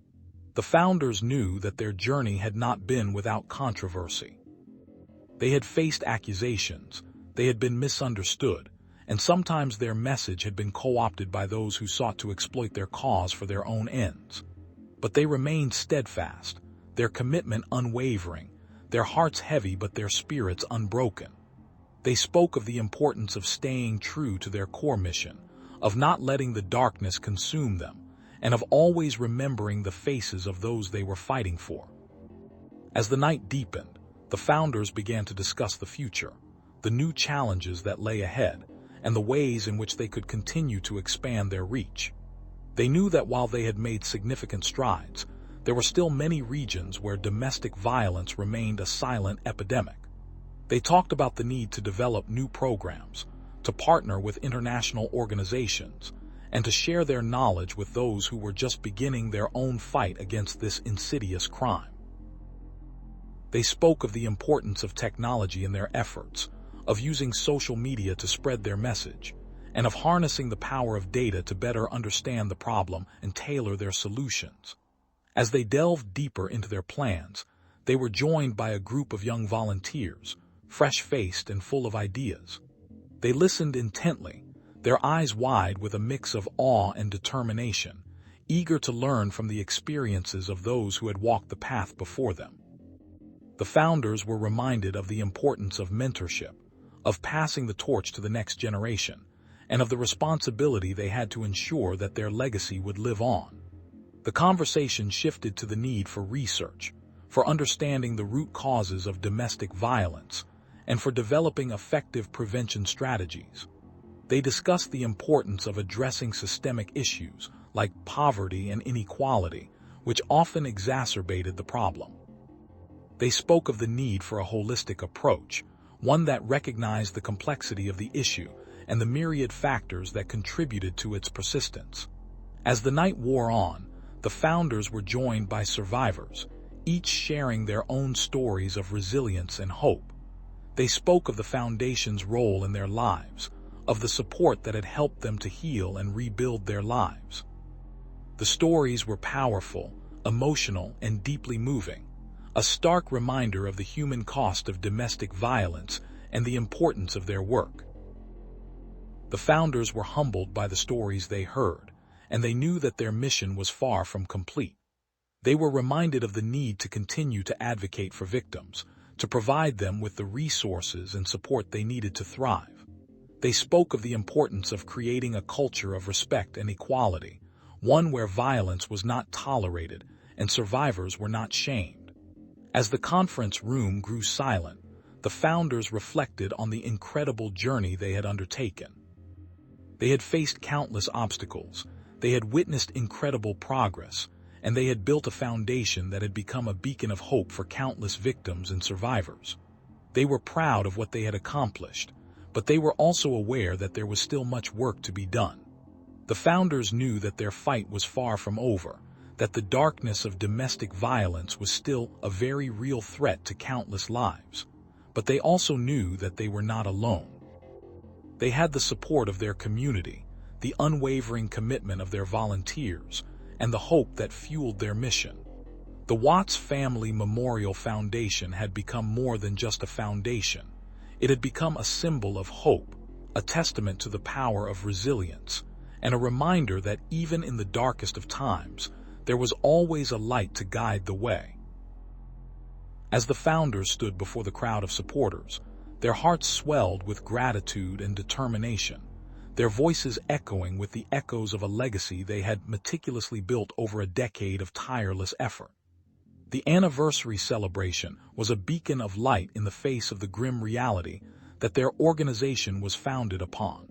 The founders knew that their journey had not been without controversy. They had faced accusations, they had been misunderstood, and sometimes their message had been co-opted by those who sought to exploit their cause for their own ends. But they remained steadfast, their commitment unwavering, their hearts heavy but their spirits unbroken. They spoke of the importance of staying true to their core mission, of not letting the darkness consume them, and of always remembering the faces of those they were fighting for. As the night deepened, the founders began to discuss the future, the new challenges that lay ahead, and the ways in which they could continue to expand their reach. They knew that while they had made significant strides, there were still many regions where domestic violence remained a silent epidemic. They talked about the need to develop new programs, to partner with international organizations, and to share their knowledge with those who were just beginning their own fight against this insidious crime. They spoke of the importance of technology in their efforts, of using social media to spread their message, and of harnessing the power of data to better understand the problem and tailor their solutions. As they delved deeper into their plans, they were joined by a group of young volunteers, fresh-faced and full of ideas. They listened intently, their eyes wide with a mix of awe and determination, eager to learn from the experiences of those who had walked the path before them. The founders were reminded of the importance of mentorship, of passing the torch to the next generation, and of the responsibility they had to ensure that their legacy would live on. The conversation shifted to the need for research, for understanding the root causes of domestic violence, and for developing effective prevention strategies. They discussed the importance of addressing systemic issues like poverty and inequality, which often exacerbated the problem. They spoke of the need for a holistic approach, one that recognized the complexity of the issue and the myriad factors that contributed to its persistence. As the night wore on, the founders were joined by survivors, each sharing their own stories of resilience and hope. They spoke of the foundation's role in their lives, of the support that had helped them to heal and rebuild their lives. The stories were powerful, emotional, and deeply moving, a stark reminder of the human cost of domestic violence and the importance of their work. The founders were humbled by the stories they heard, and they knew that their mission was far from complete. They were reminded of the need to continue to advocate for victims, to provide them with the resources and support they needed to thrive. They spoke of the importance of creating a culture of respect and equality, one where violence was not tolerated and survivors were not shamed. As the conference room grew silent, the founders reflected on the incredible journey they had undertaken. They had faced countless obstacles, they had witnessed incredible progress, and they had built a foundation that had become a beacon of hope for countless victims and survivors. They were proud of what they had accomplished, but they were also aware that there was still much work to be done. The founders knew that their fight was far from over, that the darkness of domestic violence was still a very real threat to countless lives, but they also knew that they were not alone. They had the support of their community, the unwavering commitment of their volunteers, and the hope that fueled their mission. The Watts Family Memorial Foundation had become more than just a foundation. It had become a symbol of hope, a testament to the power of resilience, and a reminder that even in the darkest of times, there was always a light to guide the way. As the founders stood before the crowd of supporters, their hearts swelled with gratitude and determination, their voices echoing with the echoes of a legacy they had meticulously built over a decade of tireless effort. The anniversary celebration was a beacon of light in the face of the grim reality that their organization was founded upon.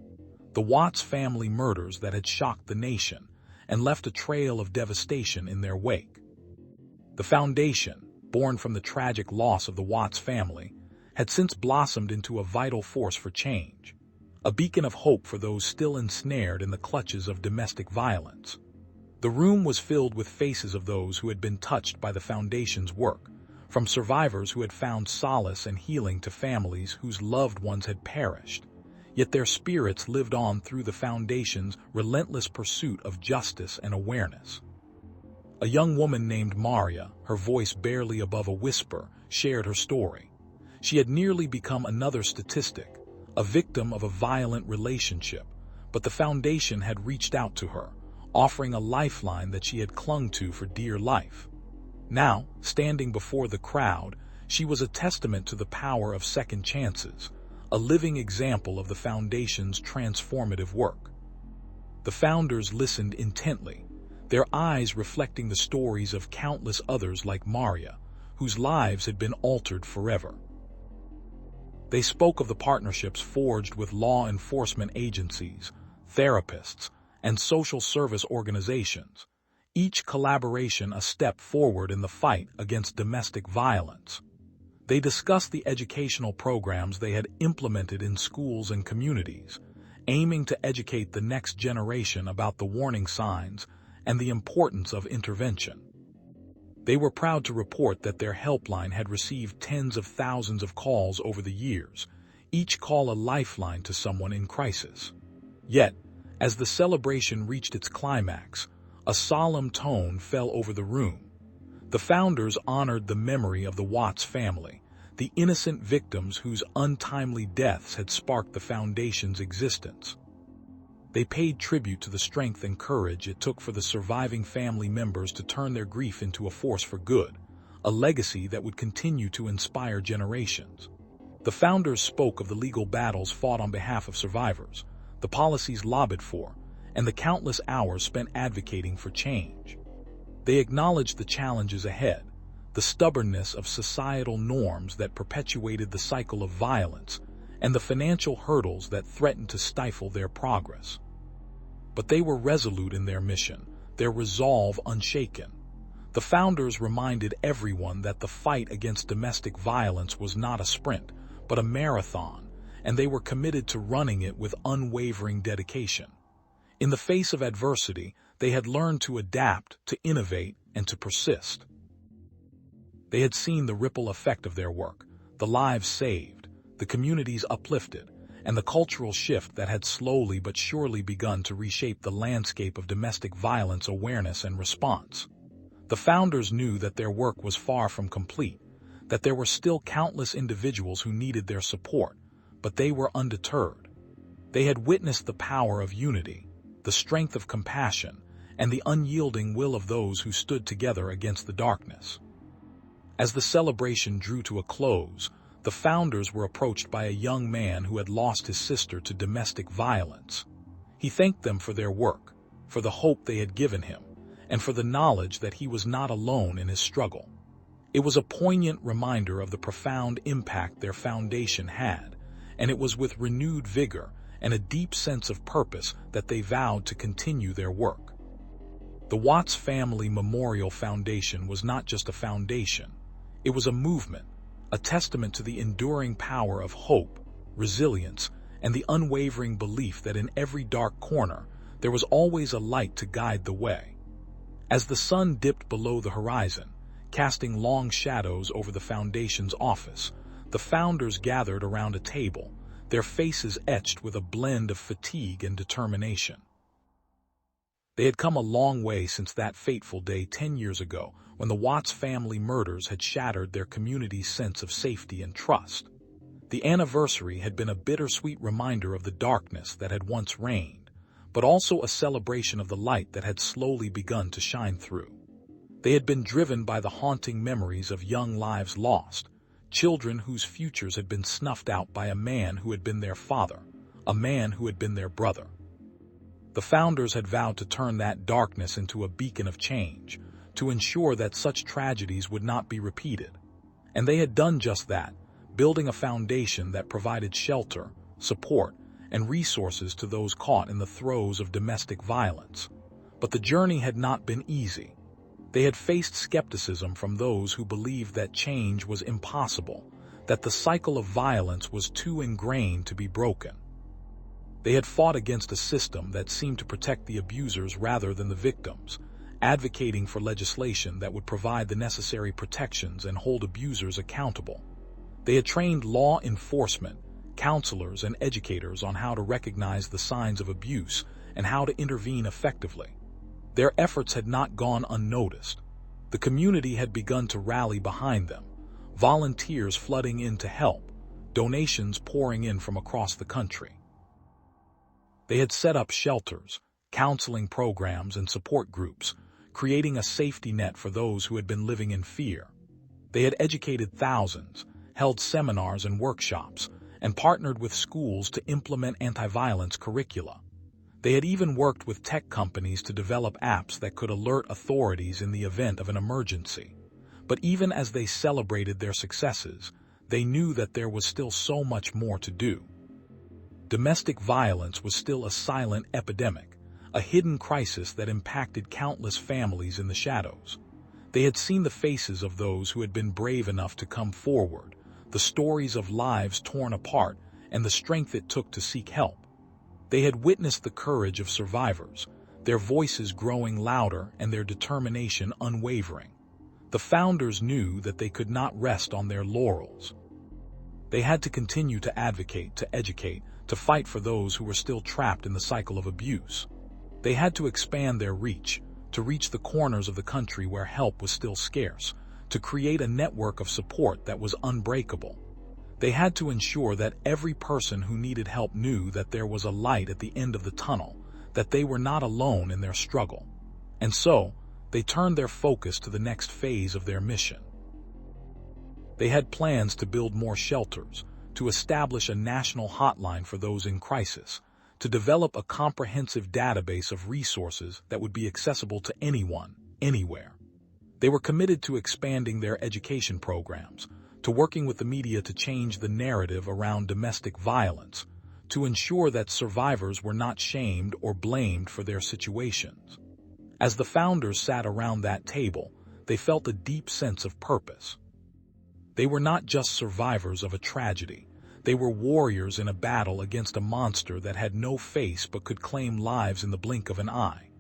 The Watts family murders that had shocked the nation and left a trail of devastation in their wake. The foundation, born from the tragic loss of the Watts family, had since blossomed into a vital force for change, a beacon of hope for those still ensnared in the clutches of domestic violence. The room was filled with faces of those who had been touched by the foundation's work, from survivors who had found solace and healing to families whose loved ones had perished. Yet their spirits lived on through the foundation's relentless pursuit of justice and awareness. A young woman named Maria, her voice barely above a whisper, shared her story. She had nearly become another statistic, a victim of a violent relationship, but the foundation had reached out to her, offering a lifeline that she had clung to for dear life. Now, standing before the crowd, she was a testament to the power of second chances, a living example of the foundation's transformative work. The founders listened intently, their eyes reflecting the stories of countless others like Maria, whose lives had been altered forever. They spoke of the partnerships forged with law enforcement agencies, therapists, and social service organizations, each collaboration a step forward in the fight against domestic violence. They discussed the educational programs they had implemented in schools and communities, aiming to educate the next generation about the warning signs and the importance of intervention. They were proud to report that their helpline had received tens of thousands of calls over the years, each call a lifeline to someone in crisis. Yet, as the celebration reached its climax, a solemn tone fell over the room. The founders honored the memory of the Watts family, the innocent victims whose untimely deaths had sparked the foundation's existence. They paid tribute to the strength and courage it took for the surviving family members to turn their grief into a force for good, a legacy that would continue to inspire generations. The founders spoke of the legal battles fought on behalf of survivors, the policies lobbied for, and the countless hours spent advocating for change. They acknowledged the challenges ahead, the stubbornness of societal norms that perpetuated the cycle of violence, and the financial hurdles that threatened to stifle their progress. But they were resolute in their mission, their resolve unshaken. The founders reminded everyone that the fight against domestic violence was not a sprint, but a marathon, and they were committed to running it with unwavering dedication. In the face of adversity, they had learned to adapt, to innovate, and to persist. They had seen the ripple effect of their work, the lives saved, the communities uplifted, and the cultural shift that had slowly but surely begun to reshape the landscape of domestic violence awareness and response. The founders knew that their work was far from complete, that there were still countless individuals who needed their support, but they were undeterred. They had witnessed the power of unity, the strength of compassion, and the unyielding will of those who stood together against the darkness. As the celebration drew to a close, the founders were approached by a young man who had lost his sister to domestic violence. He thanked them for their work, for the hope they had given him, and for the knowledge that he was not alone in his struggle. It was a poignant reminder of the profound impact their foundation had, and it was with renewed vigor and a deep sense of purpose that they vowed to continue their work. The Watts Family Memorial Foundation was not just a foundation. It was a movement, a testament to the enduring power of hope, resilience, and the unwavering belief that in every dark corner there was always a light to guide the way. As the sun dipped below the horizon, casting long shadows over the foundation's office, the founders gathered around a table, their faces etched with a blend of fatigue and determination. They had come a long way since that fateful day 10 years ago, when the Watts family murders had shattered their community's sense of safety and trust. The anniversary had been a bittersweet reminder of the darkness that had once reigned, but also a celebration of the light that had slowly begun to shine through. They had been driven by the haunting memories of young lives lost, children whose futures had been snuffed out by a man who had been their father, a man who had been their brother. The founders had vowed to turn that darkness into a beacon of change, to ensure that such tragedies would not be repeated. And they had done just that, building a foundation that provided shelter, support, and resources to those caught in the throes of domestic violence. But the journey had not been easy. They had faced skepticism from those who believed that change was impossible, that the cycle of violence was too ingrained to be broken. They had fought against a system that seemed to protect the abusers rather than the victims, advocating for legislation that would provide the necessary protections and hold abusers accountable. They had trained law enforcement, counselors, and educators on how to recognize the signs of abuse and how to intervene effectively. Their efforts had not gone unnoticed. The community had begun to rally behind them, volunteers flooding in to help, donations pouring in from across the country. They had set up shelters, counseling programs, and support groups, creating a safety net for those who had been living in fear. They had educated thousands, held seminars and workshops, and partnered with schools to implement anti-violence curricula. They had even worked with tech companies to develop apps that could alert authorities in the event of an emergency. But even as they celebrated their successes, they knew that there was still so much more to do. Domestic violence was still a silent epidemic, a hidden crisis that impacted countless families in the shadows. They had seen the faces of those who had been brave enough to come forward, the stories of lives torn apart, and the strength it took to seek help. They had witnessed the courage of survivors, their voices growing louder and their determination unwavering. The founders knew that they could not rest on their laurels. They had to continue to advocate, to educate, to fight for those who were still trapped in the cycle of abuse. They had to expand their reach, to reach the corners of the country where help was still scarce, to create a network of support that was unbreakable. They had to ensure that every person who needed help knew that there was a light at the end of the tunnel, that they were not alone in their struggle. And so, they turned their focus to the next phase of their mission. They had plans to build more shelters, to establish a national hotline for those in crisis, to develop a comprehensive database of resources that would be accessible to anyone, anywhere. They were committed to expanding their education programs, to working with the media to change the narrative around domestic violence, to ensure that survivors were not shamed or blamed for their situations. As the founders sat around that table, they felt a deep sense of purpose. They were not just survivors of a tragedy. They were warriors in a battle against a monster that had no face but could claim lives in the blink of an eye.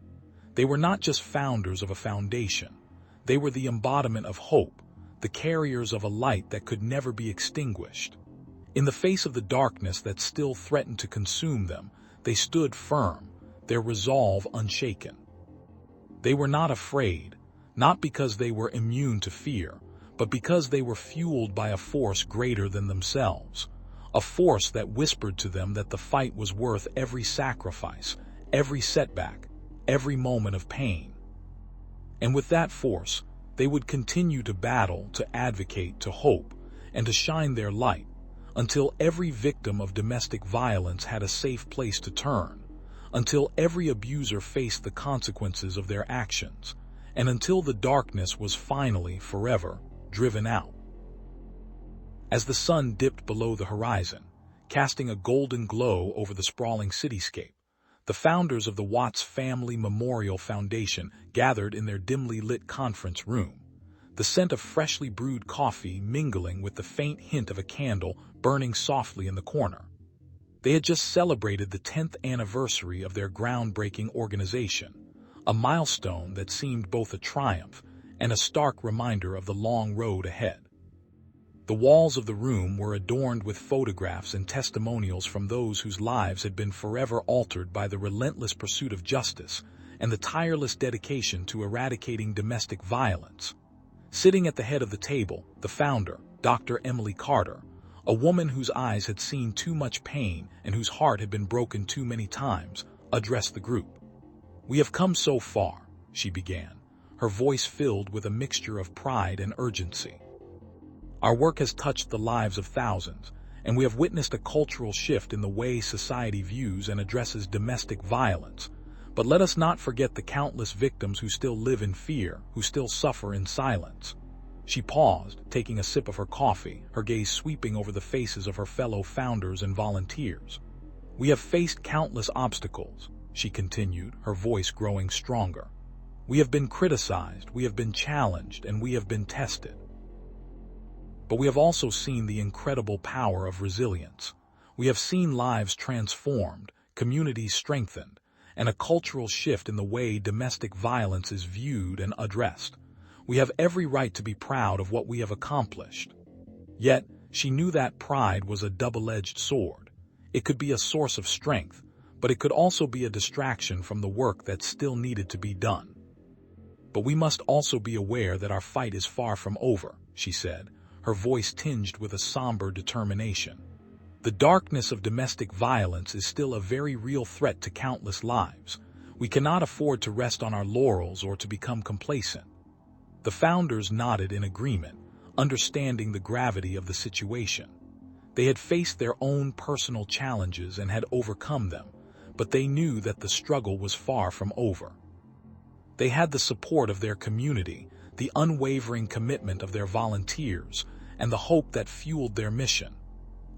They were not just founders of a foundation. They were the embodiment of hope, the carriers of a light that could never be extinguished. In the face of the darkness that still threatened to consume them, they stood firm, their resolve unshaken. They were not afraid, not because they were immune to fear, but because they were fueled by a force greater than themselves, a force that whispered to them that the fight was worth every sacrifice, every setback, every moment of pain. And with that force, they would continue to battle, to advocate, to hope, and to shine their light, until every victim of domestic violence had a safe place to turn, until every abuser faced the consequences of their actions, and until the darkness was finally, forever, driven out. As the sun dipped below the horizon, casting a golden glow over the sprawling cityscape, the founders of the Watts Family Memorial Foundation gathered in their dimly lit conference room, the scent of freshly brewed coffee mingling with the faint hint of a candle burning softly in the corner. They had just celebrated the 10th anniversary of their groundbreaking organization, a milestone that seemed both a triumph and a stark reminder of the long road ahead. The walls of the room were adorned with photographs and testimonials from those whose lives had been forever altered by the relentless pursuit of justice and the tireless dedication to eradicating domestic violence. Sitting at the head of the table, the founder, Dr. Emily Carter, a woman whose eyes had seen too much pain and whose heart had been broken too many times, addressed the group. "We have come so far," she began, her voice filled with a mixture of pride and urgency. "Our work has touched the lives of thousands, and we have witnessed a cultural shift in the way society views and addresses domestic violence. But let us not forget the countless victims who still live in fear, who still suffer in silence." She paused, taking a sip of her coffee, her gaze sweeping over the faces of her fellow founders and volunteers. "We have faced countless obstacles," she continued, her voice growing stronger. "We have been criticized, we have been challenged, and we have been tested. But we have also seen the incredible power of resilience. We have seen lives transformed, communities strengthened, and a cultural shift in the way domestic violence is viewed and addressed. We have every right to be proud of what we have accomplished." Yet, she knew that pride was a double-edged sword. It could be a source of strength, but it could also be a distraction from the work that still needed to be done. "But we must also be aware that our fight is far from over," she said, her voice tinged with a somber determination. "The darkness of domestic violence is still a very real threat to countless lives. We cannot afford to rest on our laurels or to become complacent." The founders nodded in agreement, understanding the gravity of the situation. They had faced their own personal challenges and had overcome them, but they knew that the struggle was far from over. They had the support of their community, the unwavering commitment of their volunteers, and the hope that fueled their mission.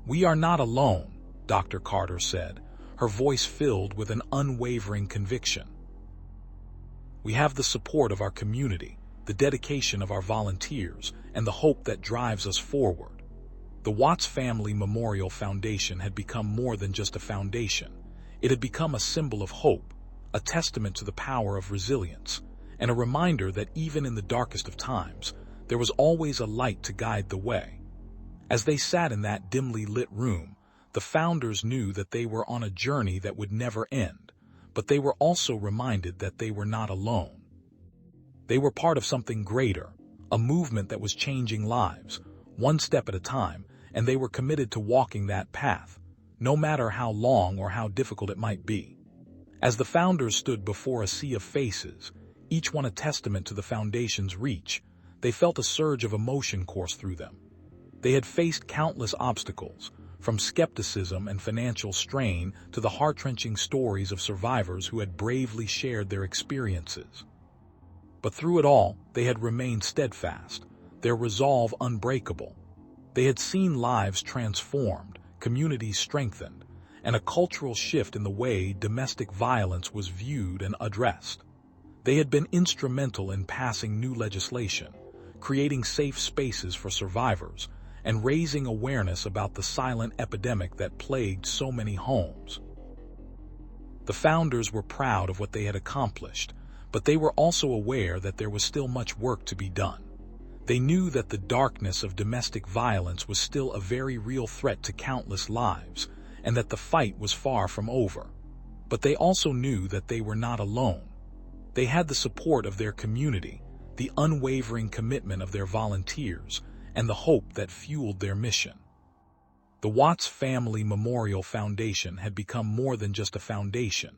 "We are not alone," Dr. Carter said, her voice filled with an unwavering conviction. "We have the support of our community, the dedication of our volunteers, and the hope that drives us forward." The Watts Family Memorial Foundation had become more than just a foundation. It had become a symbol of hope, a testament to the power of resilience, and a reminder that even in the darkest of times, there was always a light to guide the way. As they sat in that dimly lit room, the founders knew that they were on a journey that would never end, but they were also reminded that they were not alone. They were part of something greater, a movement that was changing lives, one step at a time, and they were committed to walking that path, no matter how long or how difficult it might be. As the founders stood before a sea of faces, each one a testament to the foundation's reach, they felt a surge of emotion course through them. They had faced countless obstacles, from skepticism and financial strain to the heart-wrenching stories of survivors who had bravely shared their experiences. But through it all, they had remained steadfast, their resolve unbreakable. They had seen lives transformed, communities strengthened, and a cultural shift in the way domestic violence was viewed and addressed. They had been instrumental in passing new legislation, creating safe spaces for survivors, and raising awareness about the silent epidemic that plagued so many homes. The founders were proud of what they had accomplished, but they were also aware that there was still much work to be done. They knew that the darkness of domestic violence was still a very real threat to countless lives, and that the fight was far from over. But they also knew that they were not alone. They had the support of their community, the unwavering commitment of their volunteers, and the hope that fueled their mission. The Watts Family Memorial Foundation had become more than just a foundation.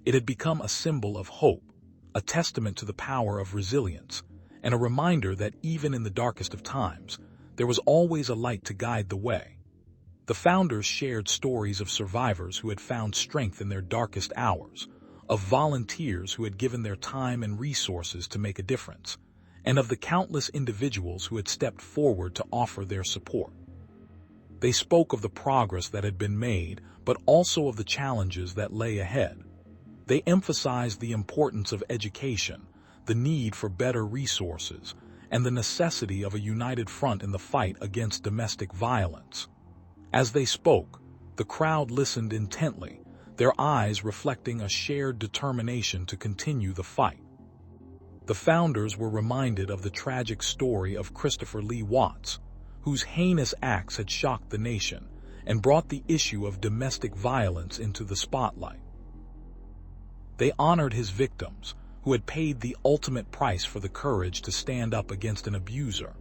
It had become a symbol of hope, a testament to the power of resilience, and a reminder that even in the darkest of times, there was always a light to guide the way. The founders shared stories of survivors who had found strength in their darkest hours, of volunteers who had given their time and resources to make a difference, and of the countless individuals who had stepped forward to offer their support. They spoke of the progress that had been made, but also of the challenges that lay ahead. They emphasized the importance of education, the need for better resources, and the necessity of a united front in the fight against domestic violence. As they spoke, the crowd listened intently, their eyes reflecting a shared determination to continue the fight. The founders were reminded of the tragic story of Christopher Lee Watts, whose heinous acts had shocked the nation and brought the issue of domestic violence into the spotlight. They honored his victims, who had paid the ultimate price for the courage to stand up against an abuser.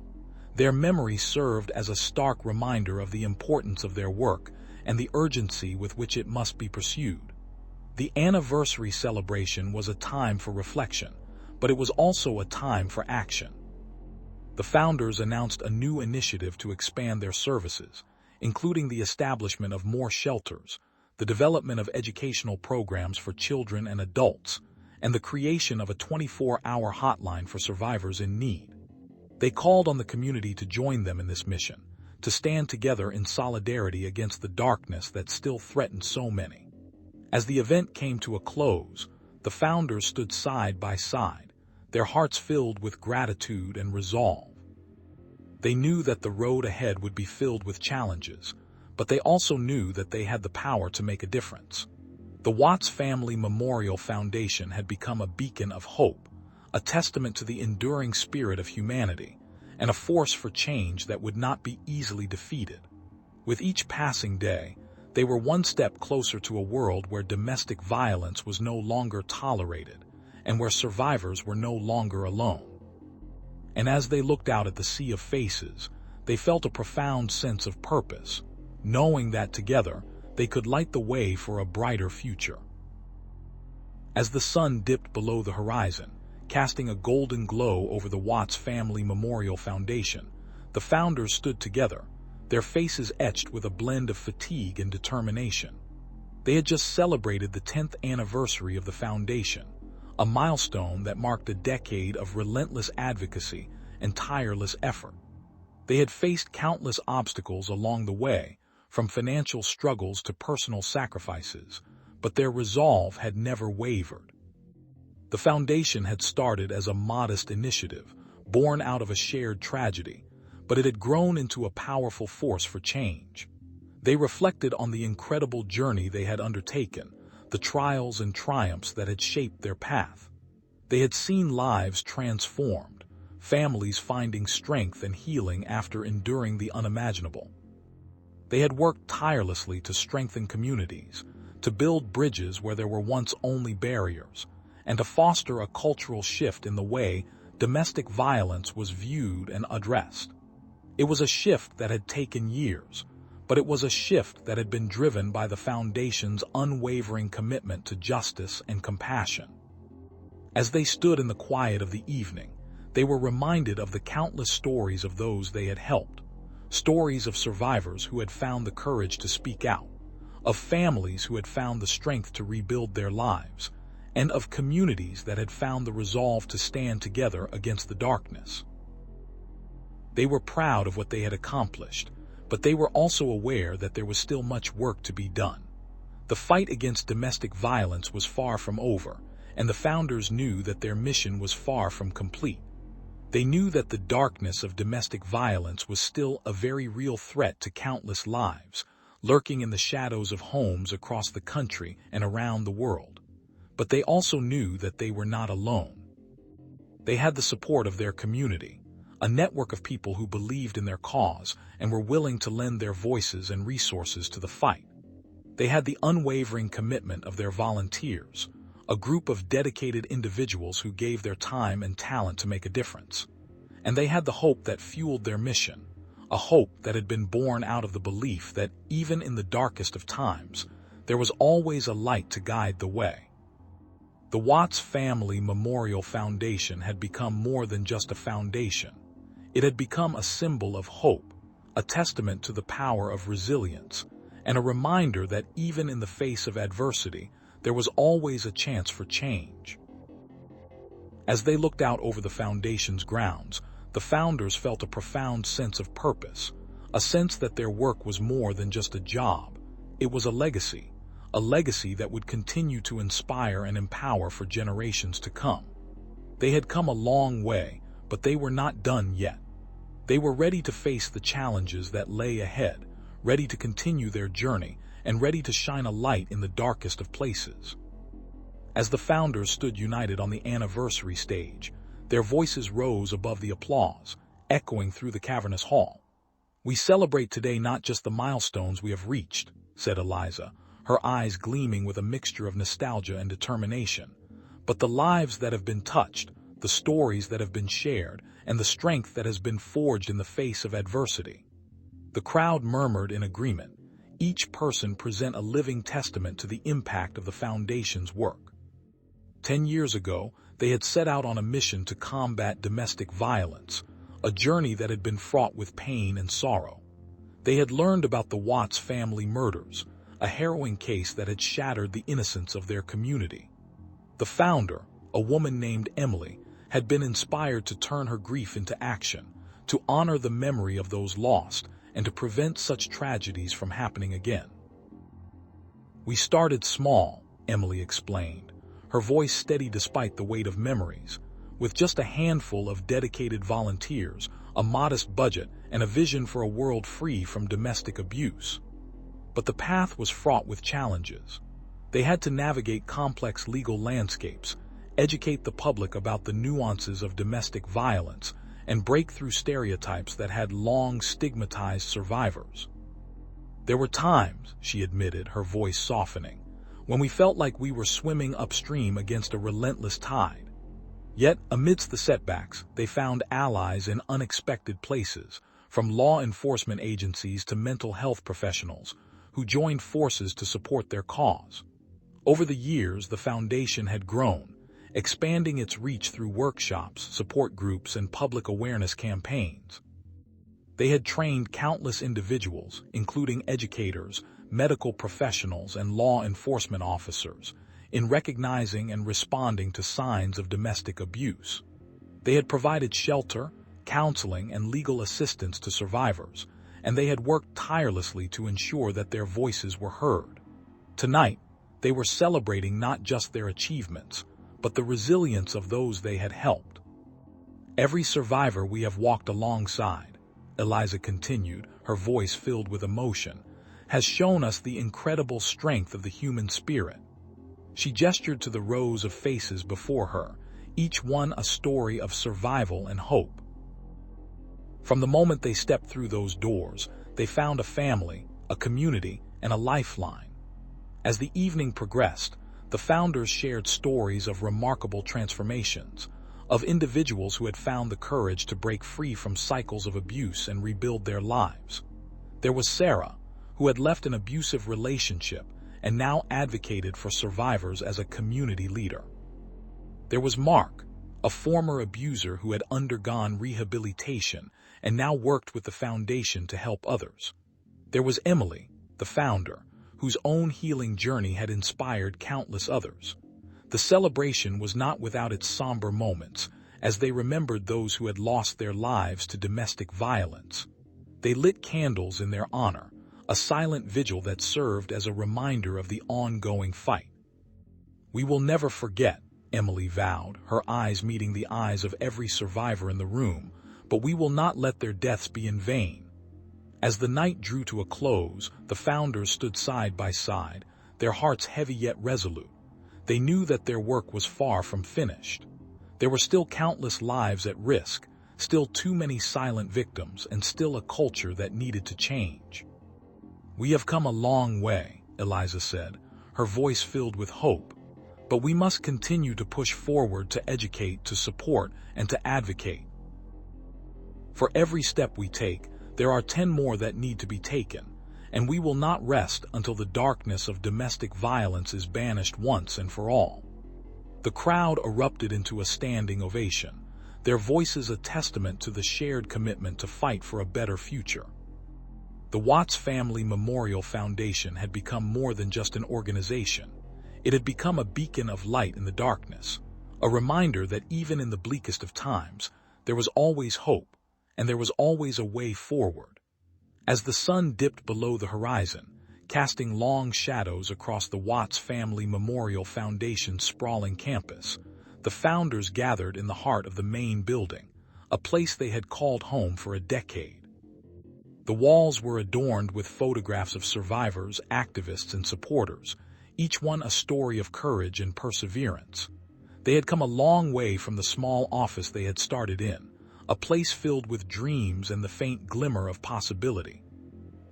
Their memory served as a stark reminder of the importance of their work and the urgency with which it must be pursued. The anniversary celebration was a time for reflection, but it was also a time for action. The founders announced a new initiative to expand their services, including the establishment of more shelters, the development of educational programs for children and adults, and the creation of a 24-hour hotline for survivors in need. They called on the community to join them in this mission, to stand together in solidarity against the darkness that still threatened so many. As the event came to a close, the founders stood side by side, their hearts filled with gratitude and resolve. They knew that the road ahead would be filled with challenges, but they also knew that they had the power to make a difference. The Watts Family Memorial Foundation had become a beacon of hope, a testament to the enduring spirit of humanity, and a force for change that would not be easily defeated. With each passing day, they were one step closer to a world where domestic violence was no longer tolerated, and where survivors were no longer alone. And as they looked out at the sea of faces, they felt a profound sense of purpose, knowing that together they could light the way for a brighter future. As the sun dipped below the horizon, casting a golden glow over the Watts Family Memorial Foundation, the founders stood together, their faces etched with a blend of fatigue and determination. They had just celebrated the 10th anniversary of the foundation, a milestone that marked a decade of relentless advocacy and tireless effort. They had faced countless obstacles along the way, from financial struggles to personal sacrifices, but their resolve had never wavered. The foundation had started as a modest initiative, born out of a shared tragedy, but it had grown into a powerful force for change. They reflected on the incredible journey they had undertaken, the trials and triumphs that had shaped their path. They had seen lives transformed, families finding strength and healing after enduring the unimaginable. They had worked tirelessly to strengthen communities, to build bridges where there were once only barriers, and to foster a cultural shift in the way domestic violence was viewed and addressed. It was a shift that had taken years, but it was a shift that had been driven by the foundation's unwavering commitment to justice and compassion. As they stood in the quiet of the evening, they were reminded of the countless stories of those they had helped, stories of survivors who had found the courage to speak out, of families who had found the strength to rebuild their lives, and of communities that had found the resolve to stand together against the darkness. They were proud of what they had accomplished, but they were also aware that there was still much work to be done. The fight against domestic violence was far from over, and the founders knew that their mission was far from complete. They knew that the darkness of domestic violence was still a very real threat to countless lives, lurking in the shadows of homes across the country and around the world. But they also knew that they were not alone. They had the support of their community, a network of people who believed in their cause and were willing to lend their voices and resources to the fight. They had the unwavering commitment of their volunteers, a group of dedicated individuals who gave their time and talent to make a difference. And they had the hope that fueled their mission, a hope that had been born out of the belief that even in the darkest of times, there was always a light to guide the way. The Watts Family Memorial Foundation had become more than just a foundation. It had become a symbol of hope, a testament to the power of resilience, and a reminder that even in the face of adversity, there was always a chance for change. As they looked out over the foundation's grounds, the founders felt a profound sense of purpose, a sense that their work was more than just a job. It was a legacy that would continue to inspire and empower for generations to come. They had come a long way, but they were not done yet. They were ready to face the challenges that lay ahead, ready to continue their journey, and ready to shine a light in the darkest of places. As the founders stood united on the anniversary stage, their voices rose above the applause, echoing through the cavernous hall. "We celebrate today not just the milestones we have reached," said Eliza, her eyes gleaming with a mixture of nostalgia and determination, "but the lives that have been touched, the stories that have been shared, and the strength that has been forged in the face of adversity." The crowd murmured in agreement, each person present a living testament to the impact of the foundation's work. 10 years ago, they had set out on a mission to combat domestic violence, a journey that had been fraught with pain and sorrow. They had learned about the Watts family murders, a harrowing case that had shattered the innocence of their community. The founder, a woman named Emily, had been inspired to turn her grief into action, to honor the memory of those lost, and to prevent such tragedies from happening again. "We started small," Emily explained, her voice steady despite the weight of memories, with just a handful of dedicated volunteers, a modest budget, and a vision for a world free from domestic abuse. But the path was fraught with challenges. They had to navigate complex legal landscapes, educate the public about the nuances of domestic violence, and break through stereotypes that had long stigmatized survivors. "There were times," she admitted, her voice softening, "when we felt like we were swimming upstream against a relentless tide. Yet, amidst the setbacks, they found allies in unexpected places, from law enforcement agencies to mental health professionals, who joined forces to support their cause. Over the years, the foundation had grown, expanding its reach through workshops, support groups, and public awareness campaigns. They had trained countless individuals, including educators, medical professionals, and law enforcement officers, in recognizing and responding to signs of domestic abuse. They had provided shelter, counseling, and legal assistance to survivors, and they had worked tirelessly to ensure that their voices were heard. Tonight, they were celebrating not just their achievements, but the resilience of those they had helped. "Every survivor we have walked alongside," Eliza continued, her voice filled with emotion, "has shown us the incredible strength of the human spirit." She gestured to the rows of faces before her, each one a story of survival and hope. From the moment they stepped through those doors, they found a family, a community, and a lifeline. As the evening progressed, the founders shared stories of remarkable transformations, of individuals who had found the courage to break free from cycles of abuse and rebuild their lives. There was Sarah, who had left an abusive relationship and now advocated for survivors as a community leader. There was Mark, a former abuser who had undergone rehabilitation and now worked with the foundation to help others. There was Emily, the founder, whose own healing journey had inspired countless others. The celebration was not without its somber moments, as they remembered those who had lost their lives to domestic violence. They lit candles in their honor, a silent vigil that served as a reminder of the ongoing fight. "We will never forget," Emily vowed, her eyes meeting the eyes of every survivor in the room, but we will not let their deaths be in vain. As the night drew to a close, the founders stood side by side, their hearts heavy yet resolute. They knew that their work was far from finished. There were still countless lives at risk, still too many silent victims, and still a culture that needed to change. "We have come a long way," Eliza said, her voice filled with hope. "But we must continue to push forward, to educate, to support, and to advocate. For every step we take, there are 10 more that need to be taken, and we will not rest until the darkness of domestic violence is banished once and for all." The crowd erupted into a standing ovation, their voices a testament to the shared commitment to fight for a better future. The Watts Family Memorial Foundation had become more than just an organization. It had become a beacon of light in the darkness, a reminder that even in the bleakest of times, there was always hope, and there was always a way forward. As the sun dipped below the horizon, casting long shadows across the Watts Family Memorial Foundation's sprawling campus, the founders gathered in the heart of the main building, a place they had called home for a decade. The walls were adorned with photographs of survivors, activists, and supporters, each one a story of courage and perseverance. They had come a long way from the small office they had started in, a place filled with dreams and the faint glimmer of possibility.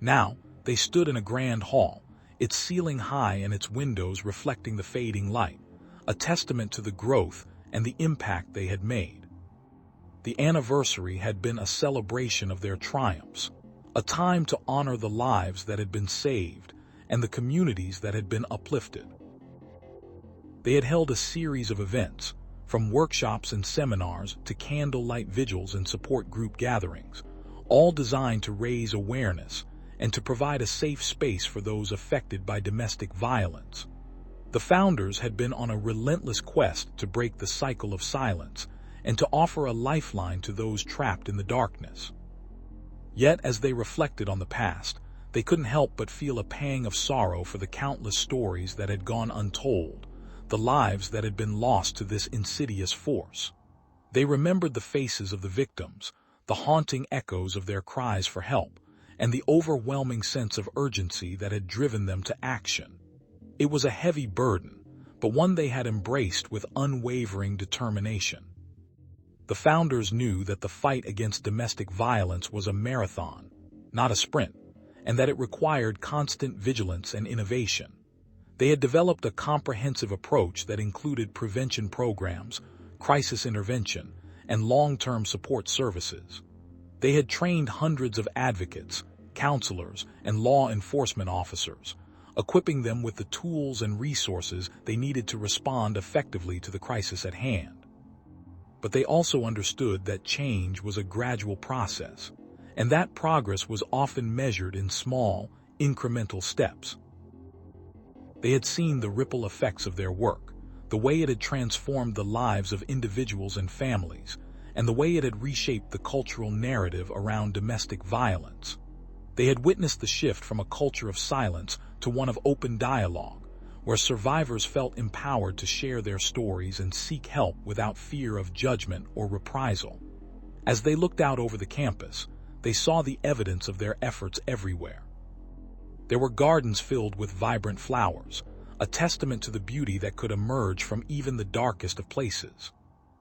Now, they stood in a grand hall, its ceiling high and its windows reflecting the fading light, a testament to the growth and the impact they had made. The anniversary had been a celebration of their triumphs, a time to honor the lives that had been saved and the communities that had been uplifted. They had held a series of events, from workshops and seminars to candlelight vigils and support group gatherings, all designed to raise awareness and to provide a safe space for those affected by domestic violence. The founders had been on a relentless quest to break the cycle of silence and to offer a lifeline to those trapped in the darkness. Yet, as they reflected on the past, they couldn't help but feel a pang of sorrow for the countless stories that had gone untold, the lives that had been lost to this insidious force. They remembered the faces of the victims, the haunting echoes of their cries for help, and the overwhelming sense of urgency that had driven them to action. It was a heavy burden, but one they had embraced with unwavering determination. The founders knew that the fight against domestic violence was a marathon, not a sprint, and that it required constant vigilance and innovation. They had developed a comprehensive approach that included prevention programs, crisis intervention, and long-term support services. They had trained hundreds of advocates, counselors, and law enforcement officers, equipping them with the tools and resources they needed to respond effectively to the crisis at hand. But they also understood that change was a gradual process, and that progress was often measured in small, incremental steps. They had seen the ripple effects of their work, the way it had transformed the lives of individuals and families, and the way it had reshaped the cultural narrative around domestic violence. They had witnessed the shift from a culture of silence to one of open dialogue, where survivors felt empowered to share their stories and seek help without fear of judgment or reprisal. As they looked out over the campus, they saw the evidence of their efforts everywhere. There were gardens filled with vibrant flowers, a testament to the beauty that could emerge from even the darkest of places.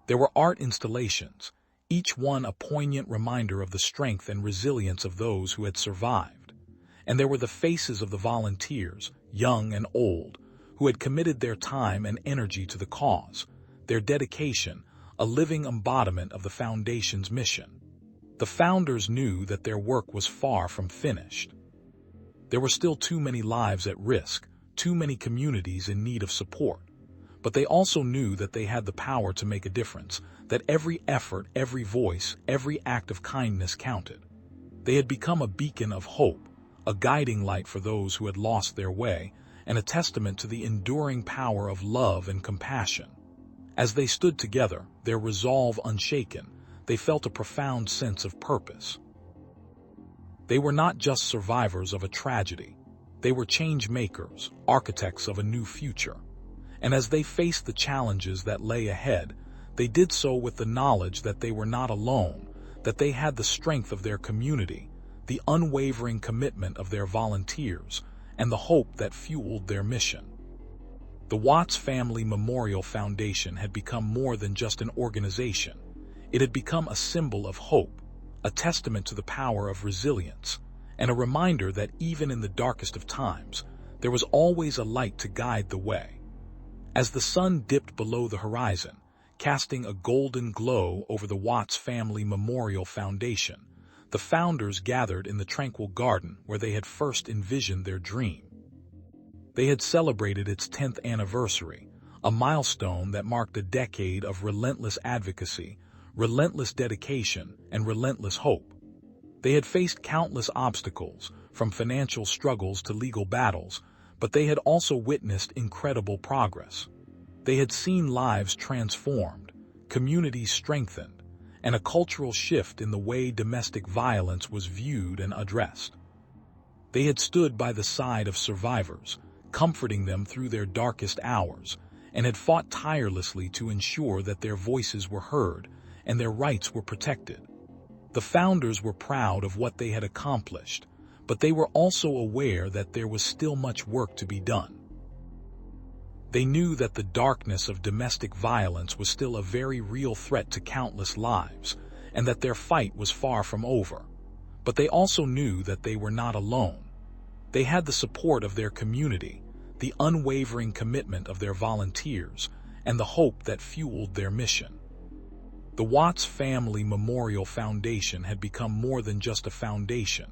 There were art installations, each one a poignant reminder of the strength and resilience of those who had survived. And there were the faces of the volunteers, young and old, who had committed their time and energy to the cause, their dedication, a living embodiment of the Foundation's mission. The founders knew that their work was far from finished. There were still too many lives at risk, too many communities in need of support. But they also knew that they had the power to make a difference, that every effort, every voice, every act of kindness counted. They had become a beacon of hope, a guiding light for those who had lost their way, and a testament to the enduring power of love and compassion. As they stood together, their resolve unshaken, they felt a profound sense of purpose. They were not just survivors of a tragedy. They were change makers, architects of a new future. and as they faced the challenges that lay ahead, they did so with the knowledge that they were not alone, that they had the strength of their community, the unwavering commitment of their volunteers, and the hope that fueled their mission. The Watts Family Memorial Foundation had become more than just an organization. It had become a symbol of hope, a testament to the power of resilience, and a reminder that even in the darkest of times, there was always a light to guide the way. As the sun dipped below the horizon, casting a golden glow over the Watts Family Memorial Foundation, the founders gathered in the tranquil garden where they had first envisioned their dream. They had celebrated its 10th anniversary, a milestone that marked a decade of relentless advocacy, relentless dedication, and relentless hope. They had faced countless obstacles, from financial struggles to legal battles, but they had also witnessed incredible progress. They had seen lives transformed, communities strengthened, and a cultural shift in the way domestic violence was viewed and addressed. They had stood by the side of survivors, comforting them through their darkest hours, and had fought tirelessly to ensure that their voices were heard and their rights were protected. The founders were proud of what they had accomplished, but they were also aware that there was still much work to be done. They knew that the darkness of domestic violence was still a very real threat to countless lives, and that their fight was far from over. But they also knew that they were not alone. They had the support of their community, the unwavering commitment of their volunteers, and the hope that fueled their mission. The Watts Family Memorial Foundation had become more than just a foundation.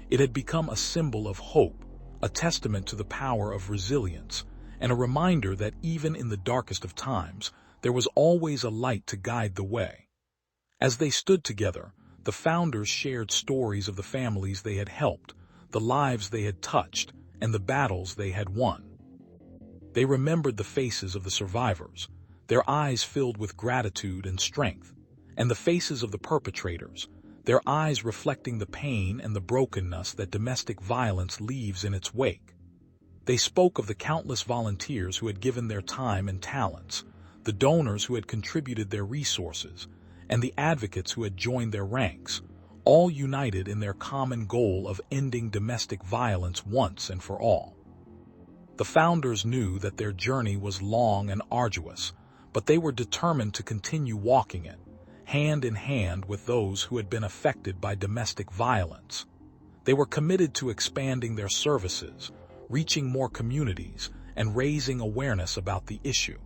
It had become a symbol of hope, a testament to the power of resilience, and a reminder that even in the darkest of times, there was always a light to guide the way. As they stood together, the founders shared stories of the families they had helped, the lives they had touched, and the battles they had won. They remembered the faces of the survivors, their eyes filled with gratitude and strength, and the faces of the perpetrators, their eyes reflecting the pain and the brokenness that domestic violence leaves in its wake. They spoke of the countless volunteers who had given their time and talents, the donors who had contributed their resources, and the advocates who had joined their ranks, all united in their common goal of ending domestic violence once and for all. The founders knew that their journey was long and arduous, but they were determined to continue walking it, hand in hand with those who had been affected by domestic violence. They were committed to expanding their services, reaching more communities, and raising awareness about the issue.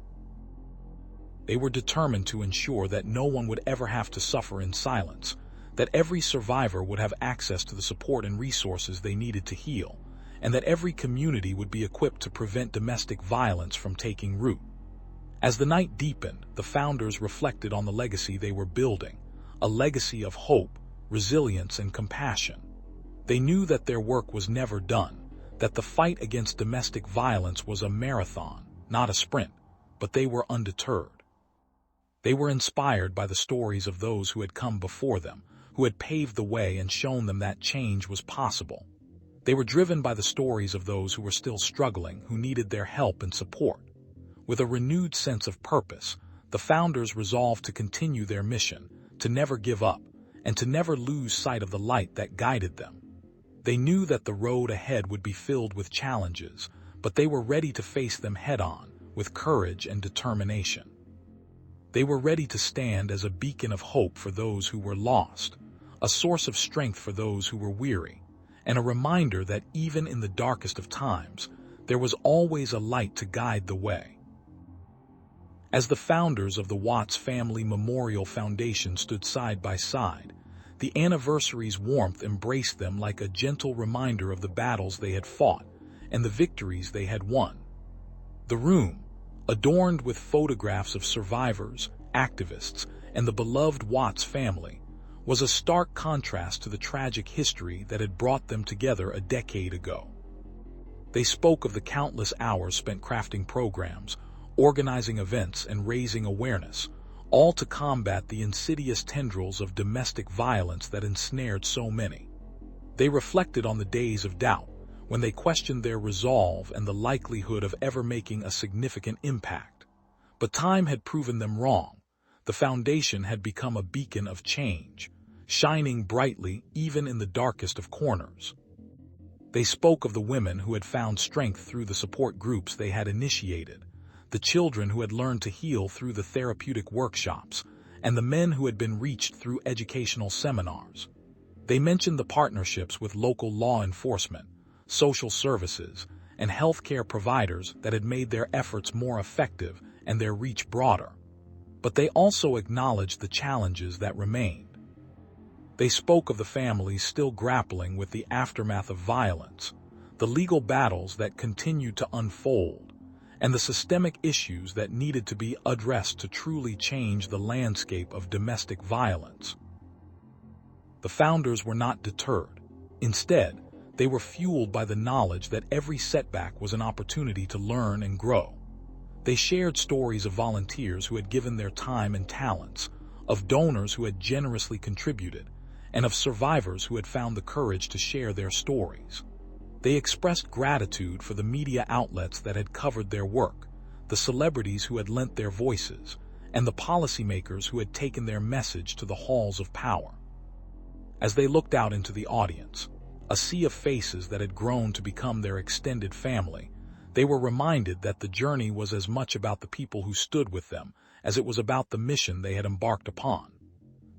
They were determined to ensure that no one would ever have to suffer in silence, that every survivor would have access to the support and resources they needed to heal, and that every community would be equipped to prevent domestic violence from taking root. As the night deepened, the founders reflected on the legacy they were building, a legacy of hope, resilience, and compassion. They knew that their work was never done, that the fight against domestic violence was a marathon, not a sprint, but they were undeterred. They were inspired by the stories of those who had come before them, who had paved the way and shown them that change was possible. They were driven by the stories of those who were still struggling, who needed their help and support. With a renewed sense of purpose, the founders resolved to continue their mission, to never give up, and to never lose sight of the light that guided them. They knew that the road ahead would be filled with challenges, but they were ready to face them head-on, with courage and determination. They were ready to stand as a beacon of hope for those who were lost, a source of strength for those who were weary, and a reminder that even in the darkest of times, there was always a light to guide the way. As the founders of the Watts Family Memorial Foundation stood side by side, the anniversary's warmth embraced them like a gentle reminder of the battles they had fought and the victories they had won. The room, adorned with photographs of survivors, activists, and the beloved Watts family, was a stark contrast to the tragic history that had brought them together a decade ago. They spoke of the countless hours spent crafting programs, organizing events, and raising awareness, all to combat the insidious tendrils of domestic violence that ensnared so many. They reflected on the days of doubt, when they questioned their resolve and the likelihood of ever making a significant impact. But time had proven them wrong. The foundation had become a beacon of change, shining brightly even in the darkest of corners. They spoke of the women who had found strength through the support groups they had initiated, the children who had learned to heal through the therapeutic workshops, and the men who had been reached through educational seminars. They mentioned the partnerships with local law enforcement, social services, and healthcare providers that had made their efforts more effective and their reach broader. But they also acknowledged the challenges that remained. They spoke of the families still grappling with the aftermath of violence, the legal battles that continued to unfold, and the systemic issues that needed to be addressed to truly change the landscape of domestic violence. The founders were not deterred. Instead, they were fueled by the knowledge that every setback was an opportunity to learn and grow. They shared stories of volunteers who had given their time and talents, of donors who had generously contributed, and of survivors who had found the courage to share their stories. They expressed gratitude for the media outlets that had covered their work, the celebrities who had lent their voices, and the policymakers who had taken their message to the halls of power. As they looked out into the audience, a sea of faces that had grown to become their extended family, they were reminded that the journey was as much about the people who stood with them as it was about the mission they had embarked upon.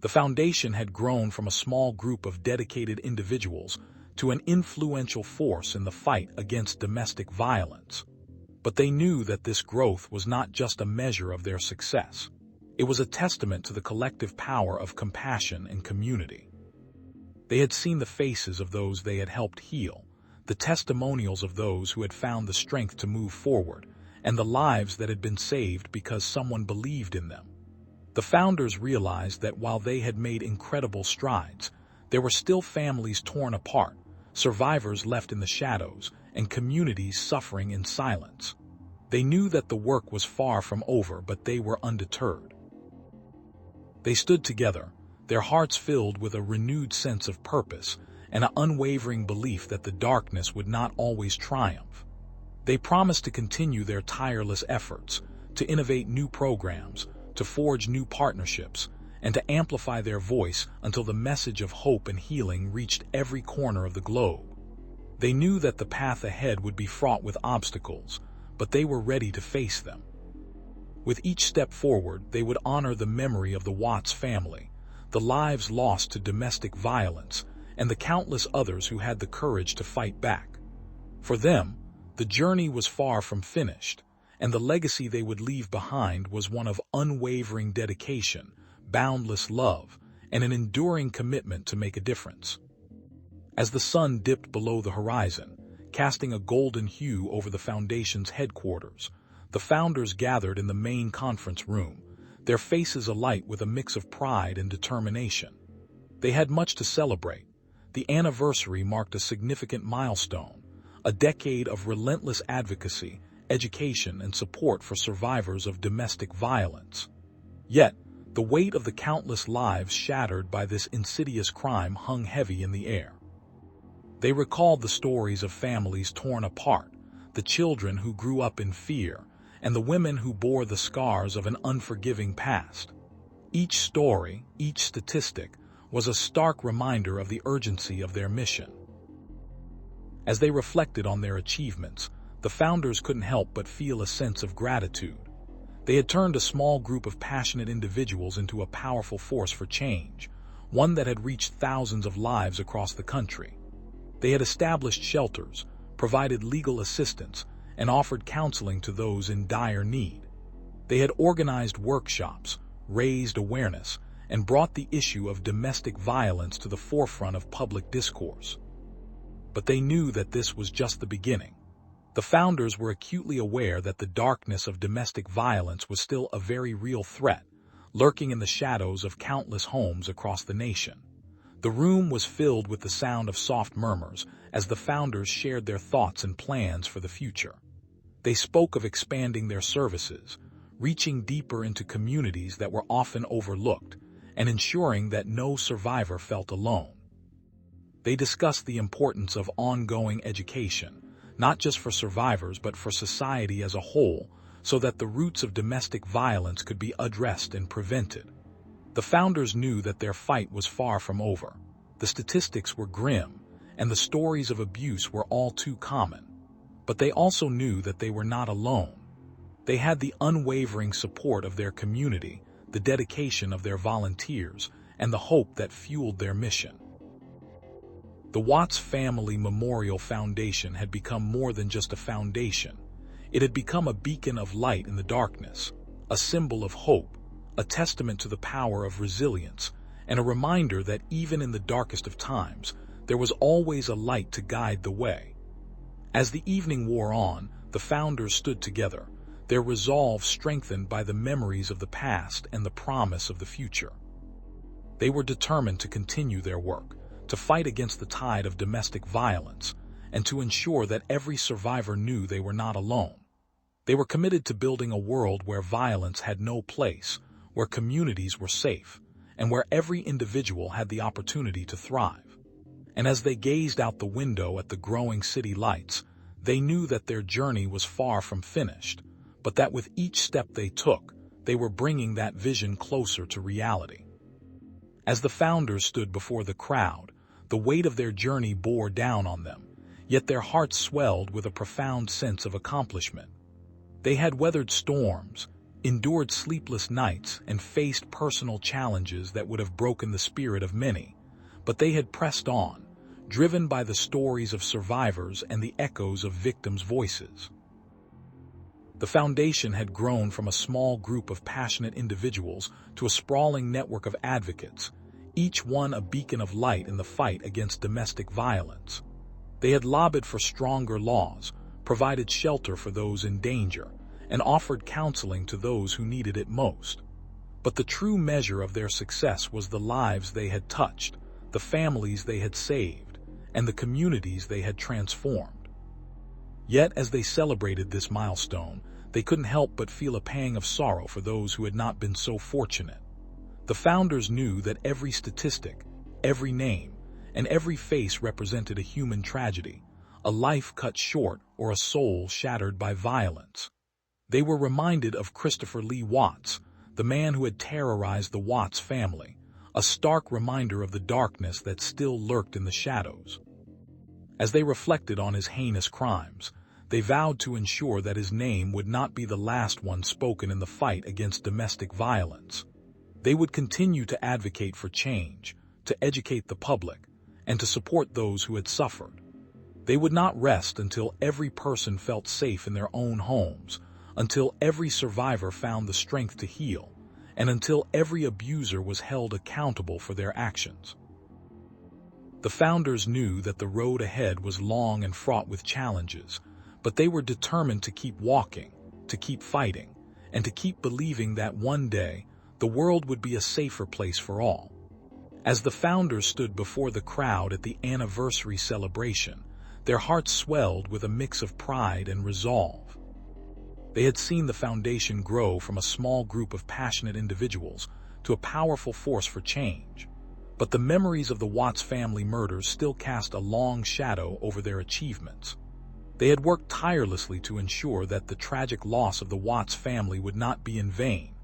The foundation had grown from a small group of dedicated individuals to an influential force in the fight against domestic violence. But they knew that this growth was not just a measure of their success. It was a testament to the collective power of compassion and community. They had seen the faces of those they had helped heal, the testimonials of those who had found the strength to move forward, and the lives that had been saved because someone believed in them. The founders realized that while they had made incredible strides, there were still families torn apart, survivors left in the shadows, and communities suffering in silence. They knew that the work was far from over, but they were undeterred. They stood together, their hearts filled with a renewed sense of purpose and an unwavering belief that the darkness would not always triumph. They promised to continue their tireless efforts, to innovate new programs, to forge new partnerships, and to amplify their voice until the message of hope and healing reached every corner of the globe. They knew that the path ahead would be fraught with obstacles, but they were ready to face them. With each step forward, they would honor the memory of the Watts family, the lives lost to domestic violence, and the countless others who had the courage to fight back. For them, the journey was far from finished, and the legacy they would leave behind was one of unwavering dedication, boundless love, and an enduring commitment to make a difference. As the sun dipped below the horizon, casting a golden hue over the Foundation's headquarters, the founders gathered in the main conference room, their faces alight with a mix of pride and determination. They had much to celebrate. The anniversary marked a significant milestone, a decade of relentless advocacy, education, and support for survivors of domestic violence. Yet, the weight of the countless lives shattered by this insidious crime hung heavy in the air. They recalled the stories of families torn apart, the children who grew up in fear, and the women who bore the scars of an unforgiving past. Each story, each statistic, was a stark reminder of the urgency of their mission. As they reflected on their achievements, the founders couldn't help but feel a sense of gratitude. They had turned a small group of passionate individuals into a powerful force for change, one that had reached thousands of lives across the country. They had established shelters, provided legal assistance, and offered counseling to those in dire need. They had organized workshops, raised awareness, and brought the issue of domestic violence to the forefront of public discourse. But they knew that this was just the beginning. The founders were acutely aware that the darkness of domestic violence was still a very real threat, lurking in the shadows of countless homes across the nation. The room was filled with the sound of soft murmurs as the founders shared their thoughts and plans for the future. They spoke of expanding their services, reaching deeper into communities that were often overlooked, and ensuring that no survivor felt alone. They discussed the importance of ongoing education, not just for survivors but for society as a whole, so that the roots of domestic violence could be addressed and prevented. The founders knew that their fight was far from over. The statistics were grim, and the stories of abuse were all too common. But they also knew that they were not alone. They had the unwavering support of their community, the dedication of their volunteers, and the hope that fueled their mission. The Watts Family Memorial Foundation had become more than just a foundation. It had become a beacon of light in the darkness, a symbol of hope, a testament to the power of resilience, and a reminder that even in the darkest of times, there was always a light to guide the way. As the evening wore on, the founders stood together, their resolve strengthened by the memories of the past and the promise of the future. They were determined to continue their work, to fight against the tide of domestic violence, and to ensure that every survivor knew they were not alone. They were committed to building a world where violence had no place, where communities were safe, and where every individual had the opportunity to thrive. And as they gazed out the window at the growing city lights, they knew that their journey was far from finished, but that with each step they took, they were bringing that vision closer to reality. As the founders stood before the crowd, the weight of their journey bore down on them, yet their hearts swelled with a profound sense of accomplishment. They had weathered storms, endured sleepless nights, and faced personal challenges that would have broken the spirit of many, but they had pressed on, driven by the stories of survivors and the echoes of victims' voices. The foundation had grown from a small group of passionate individuals to a sprawling network of advocates, each one a beacon of light in the fight against domestic violence. They had lobbied for stronger laws, provided shelter for those in danger, and offered counseling to those who needed it most. But the true measure of their success was the lives they had touched, the families they had saved, and the communities they had transformed. Yet, as they celebrated this milestone, they couldn't help but feel a pang of sorrow for those who had not been so fortunate. The founders knew that every statistic, every name, and every face represented a human tragedy, a life cut short or a soul shattered by violence. They were reminded of Christopher Lee Watts, the man who had terrorized the Watts family, a stark reminder of the darkness that still lurked in the shadows. As they reflected on his heinous crimes, they vowed to ensure that his name would not be the last one spoken in the fight against domestic violence. They would continue to advocate for change, to educate the public, and to support those who had suffered. They would not rest until every person felt safe in their own homes, until every survivor found the strength to heal, and until every abuser was held accountable for their actions. The founders knew that the road ahead was long and fraught with challenges, but they were determined to keep walking, to keep fighting, and to keep believing that one day the world would be a safer place for all. As the founders stood before the crowd at the anniversary celebration, their hearts swelled with a mix of pride and resolve. They had seen the foundation grow from a small group of passionate individuals to a powerful force for change. But the memories of the Watts family murders still cast a long shadow over their achievements. They had worked tirelessly to ensure that the tragic loss of the Watts family would not be in vain,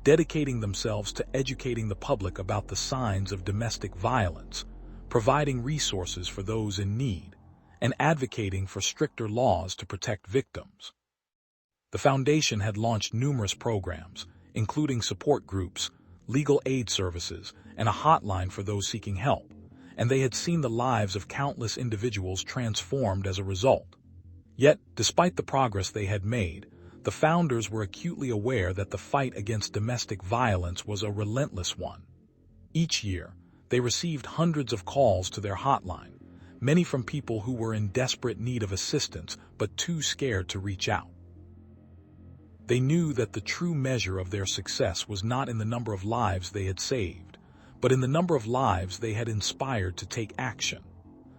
dedicating themselves to educating the public about the signs of domestic violence, providing resources for those in need, and advocating for stricter laws to protect victims. The foundation had launched numerous programs, including support groups, legal aid services, and a hotline for those seeking help, and they had seen the lives of countless individuals transformed as a result. Yet, despite the progress they had made, the founders were acutely aware that the fight against domestic violence was a relentless one. Each year, they received hundreds of calls to their hotline, many from people who were in desperate need of assistance but too scared to reach out. They knew that the true measure of their success was not in the number of lives they had saved, but in the number of lives they had inspired to take action.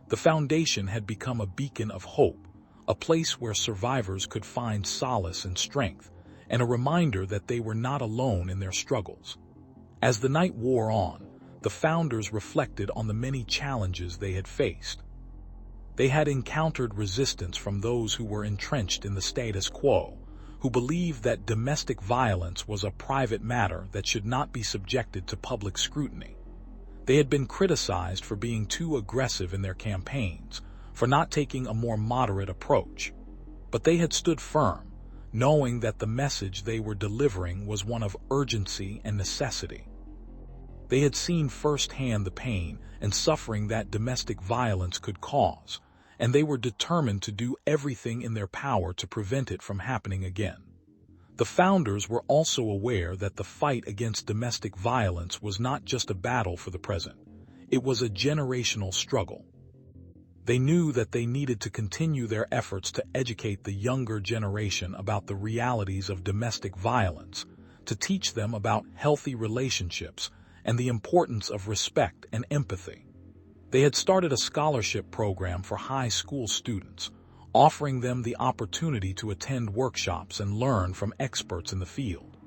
The foundation had become a beacon of hope, a place where survivors could find solace and strength, and a reminder that they were not alone in their struggles. As the night wore on, the founders reflected on the many challenges they had faced. They had encountered resistance from those who were entrenched in the status quo, who believed that domestic violence was a private matter that should not be subjected to public scrutiny. They had been criticized for being too aggressive in their campaigns, for not taking a more moderate approach. But they had stood firm, knowing that the message they were delivering was one of urgency and necessity. They had seen firsthand the pain and suffering that domestic violence could cause, and they were determined to do everything in their power to prevent it from happening again. The founders were also aware that the fight against domestic violence was not just a battle for the present, it was a generational struggle. They knew that they needed to continue their efforts to educate the younger generation about the realities of domestic violence, to teach them about healthy relationships and the importance of respect and empathy. They had started a scholarship program for high school students, offering them the opportunity to attend workshops and learn from experts in the field.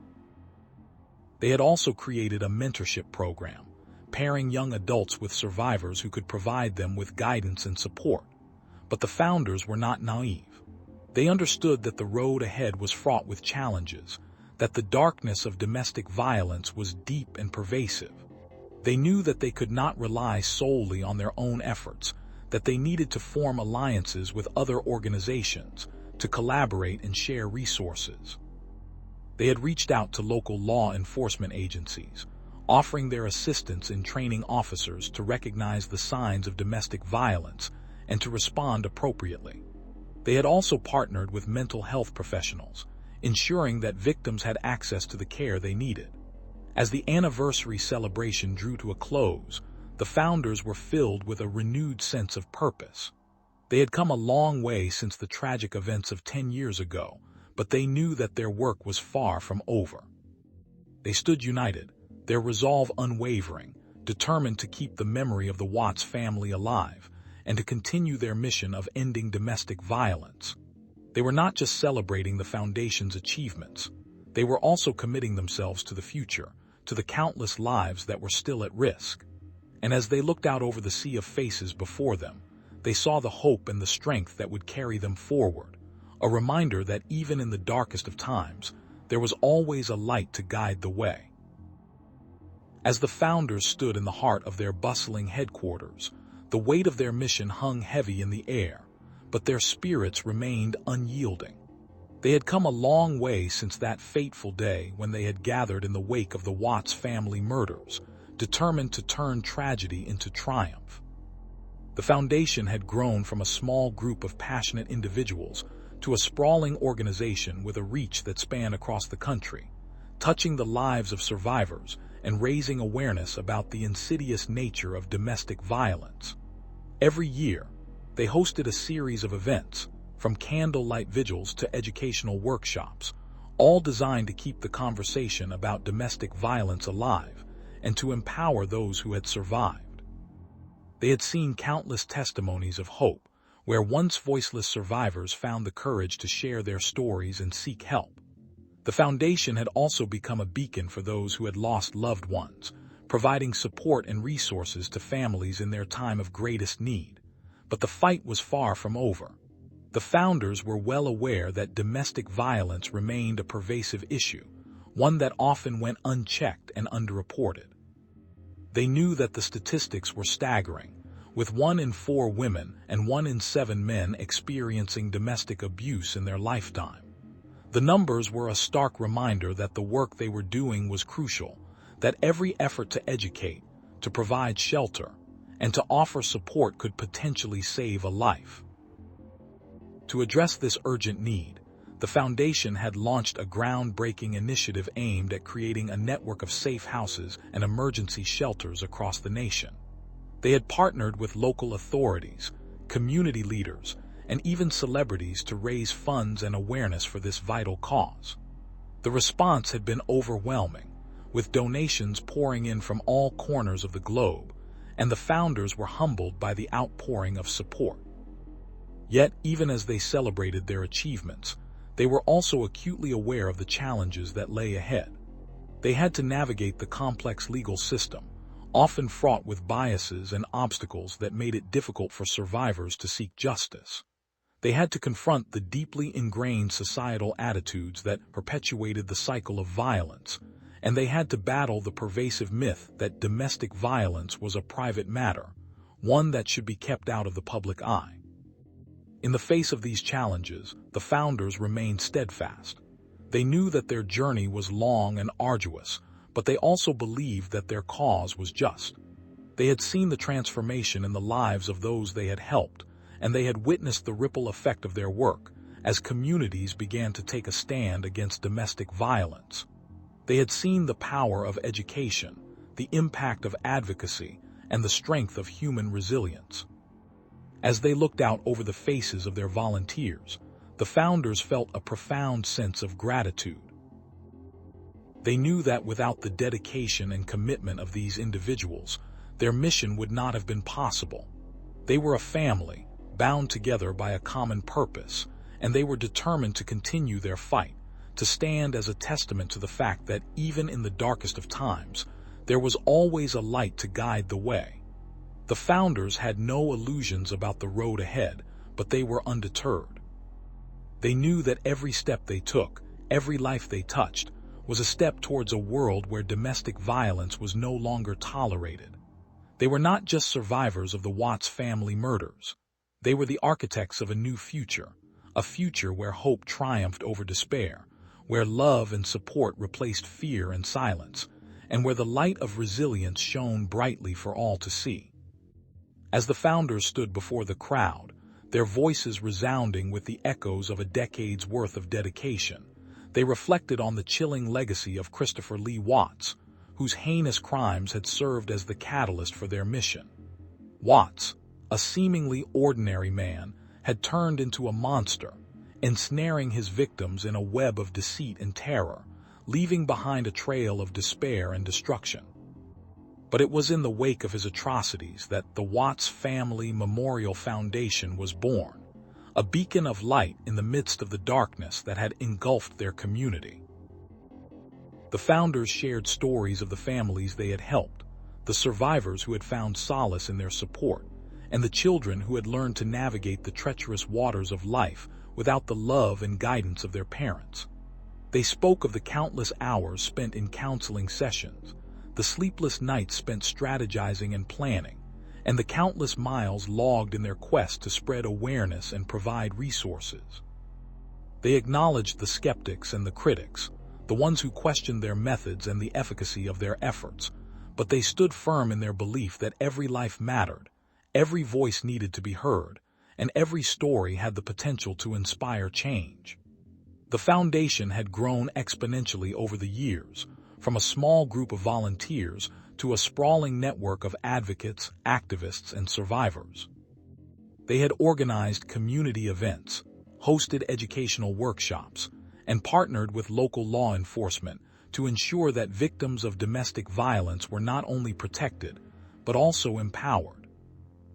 They had also created a mentorship program, pairing young adults with survivors who could provide them with guidance and support. But the founders were not naive. They understood that the road ahead was fraught with challenges, that the darkness of domestic violence was deep and pervasive. They knew that they could not rely solely on their own efforts, that they needed to form alliances with other organizations, to collaborate and share resources. They had reached out to local law enforcement agencies, offering their assistance in training officers to recognize the signs of domestic violence and to respond appropriately. They had also partnered with mental health professionals, ensuring that victims had access to the care they needed. As the anniversary celebration drew to a close, the founders were filled with a renewed sense of purpose. They had come a long way since the tragic events of 10 years ago, but they knew that their work was far from over. They stood united, their resolve unwavering, determined to keep the memory of the Watts family alive and to continue their mission of ending domestic violence. They were not just celebrating the foundation's achievements, they were also committing themselves to the future, to the countless lives that were still at risk. And as they looked out over the sea of faces before them, they saw the hope and the strength that would carry them forward, a reminder that even in the darkest of times, there was always a light to guide the way. As the founders stood in the heart of their bustling headquarters, the weight of their mission hung heavy in the air, but their spirits remained unyielding. They had come a long way since that fateful day when they had gathered in the wake of the Watts family murders, determined to turn tragedy into triumph. The foundation had grown from a small group of passionate individuals to a sprawling organization with a reach that spanned across the country, touching the lives of survivors and raising awareness about the insidious nature of domestic violence. Every year, they hosted a series of events, from candlelight vigils to educational workshops, all designed to keep the conversation about domestic violence alive and to empower those who had survived. They had seen countless testimonies of hope, where once voiceless survivors found the courage to share their stories and seek help. The foundation had also become a beacon for those who had lost loved ones, providing support and resources to families in their time of greatest need. But the fight was far from over. The founders were well aware that domestic violence remained a pervasive issue, one that often went unchecked and underreported. They knew that the statistics were staggering, with 1 in 4 women and 1 in 7 men experiencing domestic abuse in their lifetime. The numbers were a stark reminder that the work they were doing was crucial, that every effort to educate, to provide shelter, and to offer support could potentially save a life. To address this urgent need, the foundation had launched a groundbreaking initiative aimed at creating a network of safe houses and emergency shelters across the nation. They had partnered with local authorities, community leaders, and even celebrities to raise funds and awareness for this vital cause. The response had been overwhelming, with donations pouring in from all corners of the globe, and the founders were humbled by the outpouring of support. Yet, even as they celebrated their achievements, they were also acutely aware of the challenges that lay ahead. They had to navigate the complex legal system, often fraught with biases and obstacles that made it difficult for survivors to seek justice. They had to confront the deeply ingrained societal attitudes that perpetuated the cycle of violence, and they had to battle the pervasive myth that domestic violence was a private matter, one that should be kept out of the public eye. In the face of these challenges, the founders remained steadfast. They knew that their journey was long and arduous, but they also believed that their cause was just. They had seen the transformation in the lives of those they had helped, and they had witnessed the ripple effect of their work as communities began to take a stand against domestic violence. They had seen the power of education, the impact of advocacy, and the strength of human resilience. As they looked out over the faces of their volunteers, the founders felt a profound sense of gratitude. They knew that without the dedication and commitment of these individuals, their mission would not have been possible. They were a family, bound together by a common purpose, and they were determined to continue their fight, to stand as a testament to the fact that even in the darkest of times, there was always a light to guide the way. The founders had no illusions about the road ahead, but they were undeterred. They knew that every step they took, every life they touched, was a step towards a world where domestic violence was no longer tolerated. They were not just survivors of the Watts family murders. They were the architects of a new future, a future where hope triumphed over despair, where love and support replaced fear and silence, and where the light of resilience shone brightly for all to see. As the founders stood before the crowd, their voices resounding with the echoes of a decade's worth of dedication, they reflected on the chilling legacy of Christopher Lee Watts, whose heinous crimes had served as the catalyst for their mission. Watts, a seemingly ordinary man, had turned into a monster, ensnaring his victims in a web of deceit and terror, leaving behind a trail of despair and destruction. But it was in the wake of his atrocities that the Watts Family Memorial Foundation was born, a beacon of light in the midst of the darkness that had engulfed their community. The founders shared stories of the families they had helped, the survivors who had found solace in their support, and the children who had learned to navigate the treacherous waters of life without the love and guidance of their parents. They spoke of the countless hours spent in counseling sessions, the sleepless nights spent strategizing and planning, and the countless miles logged in their quest to spread awareness and provide resources. They acknowledged the skeptics and the critics, the ones who questioned their methods and the efficacy of their efforts, but they stood firm in their belief that every life mattered, every voice needed to be heard, and every story had the potential to inspire change. The foundation had grown exponentially over the years, from a small group of volunteers to a sprawling network of advocates, activists, and survivors. They had organized community events, hosted educational workshops, and partnered with local law enforcement to ensure that victims of domestic violence were not only protected, but also empowered.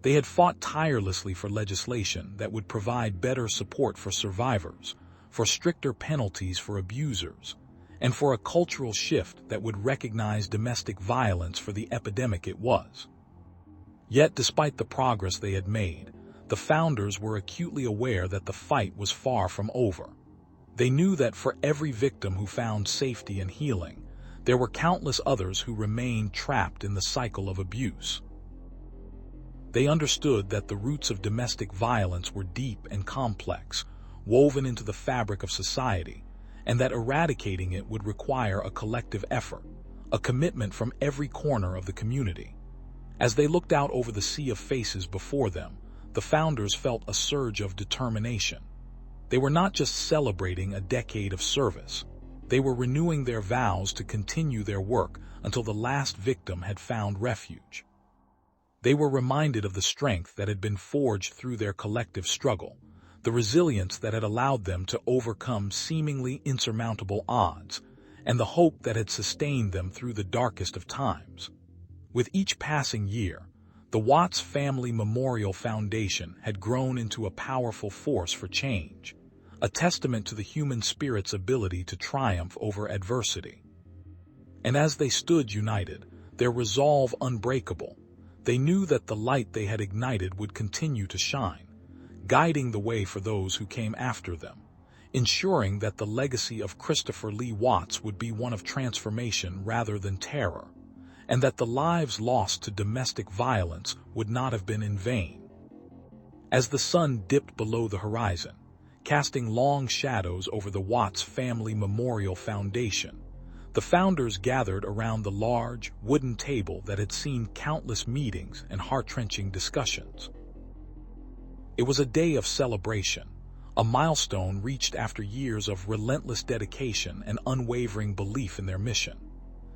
They had fought tirelessly for legislation that would provide better support for survivors, for stricter penalties for abusers, and for a cultural shift that would recognize domestic violence for the epidemic it was. Yet, despite the progress they had made, the founders were acutely aware that the fight was far from over. They knew that for every victim who found safety and healing, there were countless others who remained trapped in the cycle of abuse. They understood that the roots of domestic violence were deep and complex, woven into the fabric of society, and that eradicating it would require a collective effort, a commitment from every corner of the community. As they looked out over the sea of faces before them, the founders felt a surge of determination. They were not just celebrating a decade of service. They were renewing their vows to continue their work until the last victim had found refuge. They were reminded of the strength that had been forged through their collective struggle, the resilience that had allowed them to overcome seemingly insurmountable odds, and the hope that had sustained them through the darkest of times. With each passing year, the Watts Family Memorial Foundation had grown into a powerful force for change, a testament to the human spirit's ability to triumph over adversity. And as they stood united, their resolve unbreakable. They knew that the light they had ignited would continue to shine, guiding the way for those who came after them, ensuring that the legacy of Christopher Lee Watts would be one of transformation rather than terror, and that the lives lost to domestic violence would not have been in vain. As the sun dipped below the horizon, casting long shadows over the Watts Family Memorial Foundation, the founders gathered around the large, wooden table that had seen countless meetings and heart-wrenching discussions. It was a day of celebration, a milestone reached after years of relentless dedication and unwavering belief in their mission.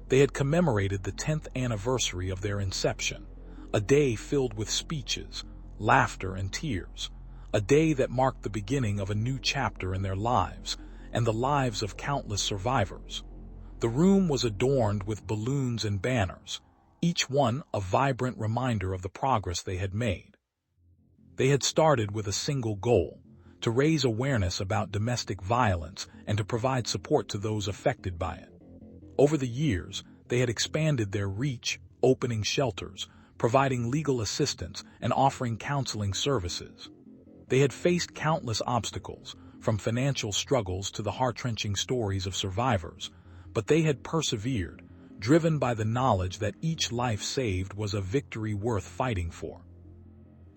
They had commemorated the 10th anniversary of their inception, a day filled with speeches, laughter, and tears, a day that marked the beginning of a new chapter in their lives and the lives of countless survivors. The room was adorned with balloons and banners, each one a vibrant reminder of the progress they had made. They had started with a single goal: to raise awareness about domestic violence and to provide support to those affected by it. Over the years, they had expanded their reach, opening shelters, providing legal assistance, and offering counseling services. They had faced countless obstacles, from financial struggles to the heart-wrenching stories of survivors, but they had persevered, driven by the knowledge that each life saved was a victory worth fighting for.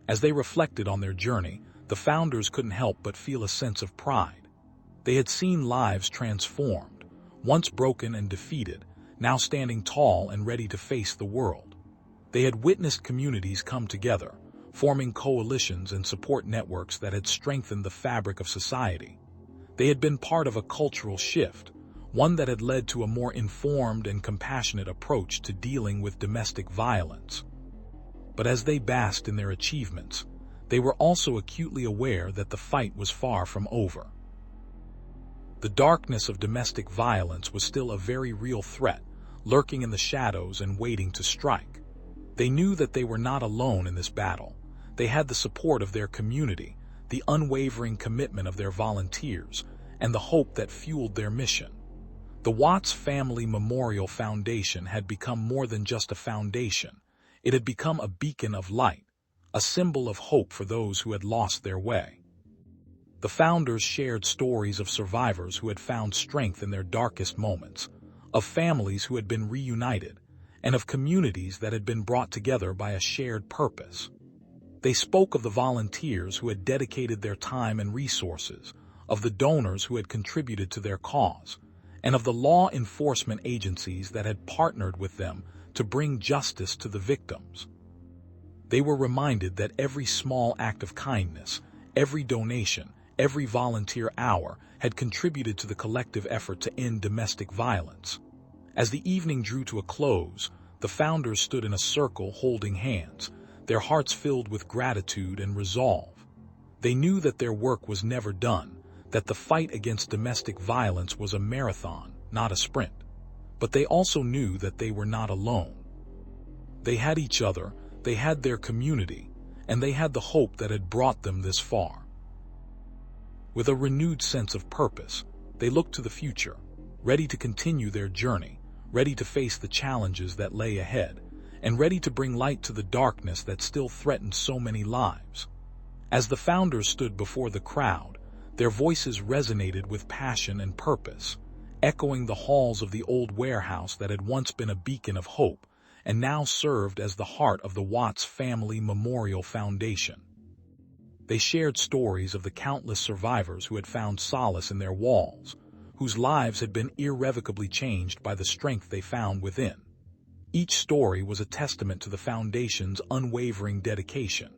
As they reflected on their journey, the founders couldn't help but feel a sense of pride. They had seen lives transformed, once broken and defeated, now standing tall and ready to face the world. They had witnessed communities come together, forming coalitions and support networks that had strengthened the fabric of society. They had been part of a cultural shift, one that had led to a more informed and compassionate approach to dealing with domestic violence. But as they basked in their achievements, they were also acutely aware that the fight was far from over. The darkness of domestic violence was still a very real threat, lurking in the shadows and waiting to strike. They knew that they were not alone in this battle. They had the support of their community, the unwavering commitment of their volunteers, and the hope that fueled their mission. The Watts Family Memorial Foundation had become more than just a foundation. It had become a beacon of light, a symbol of hope for those who had lost their way. The founders shared stories of survivors who had found strength in their darkest moments, of families who had been reunited, and of communities that had been brought together by a shared purpose. They spoke of the volunteers who had dedicated their time and resources, of the donors who had contributed to their cause, and of the law enforcement agencies that had partnered with them to bring justice to the victims. They were reminded that every small act of kindness, every donation, every volunteer hour had contributed to the collective effort to end domestic violence. As the evening drew to a close, the founders stood in a circle holding hands, their hearts filled with gratitude and resolve. They knew that their work was never done, that the fight against domestic violence was a marathon, not a sprint. But they also knew that they were not alone. They had each other, they had their community, and they had the hope that had brought them this far. With a renewed sense of purpose, they looked to the future, ready to continue their journey, ready to face the challenges that lay ahead, and ready to bring light to the darkness that still threatened so many lives. As the founders stood before the crowd, their voices resonated with passion and purpose, echoing the halls of the old warehouse that had once been a beacon of hope and now served as the heart of the Watts Family Memorial Foundation. They shared stories of the countless survivors who had found solace in their walls, whose lives had been irrevocably changed by the strength they found within. Each story was a testament to the foundation's unwavering dedication,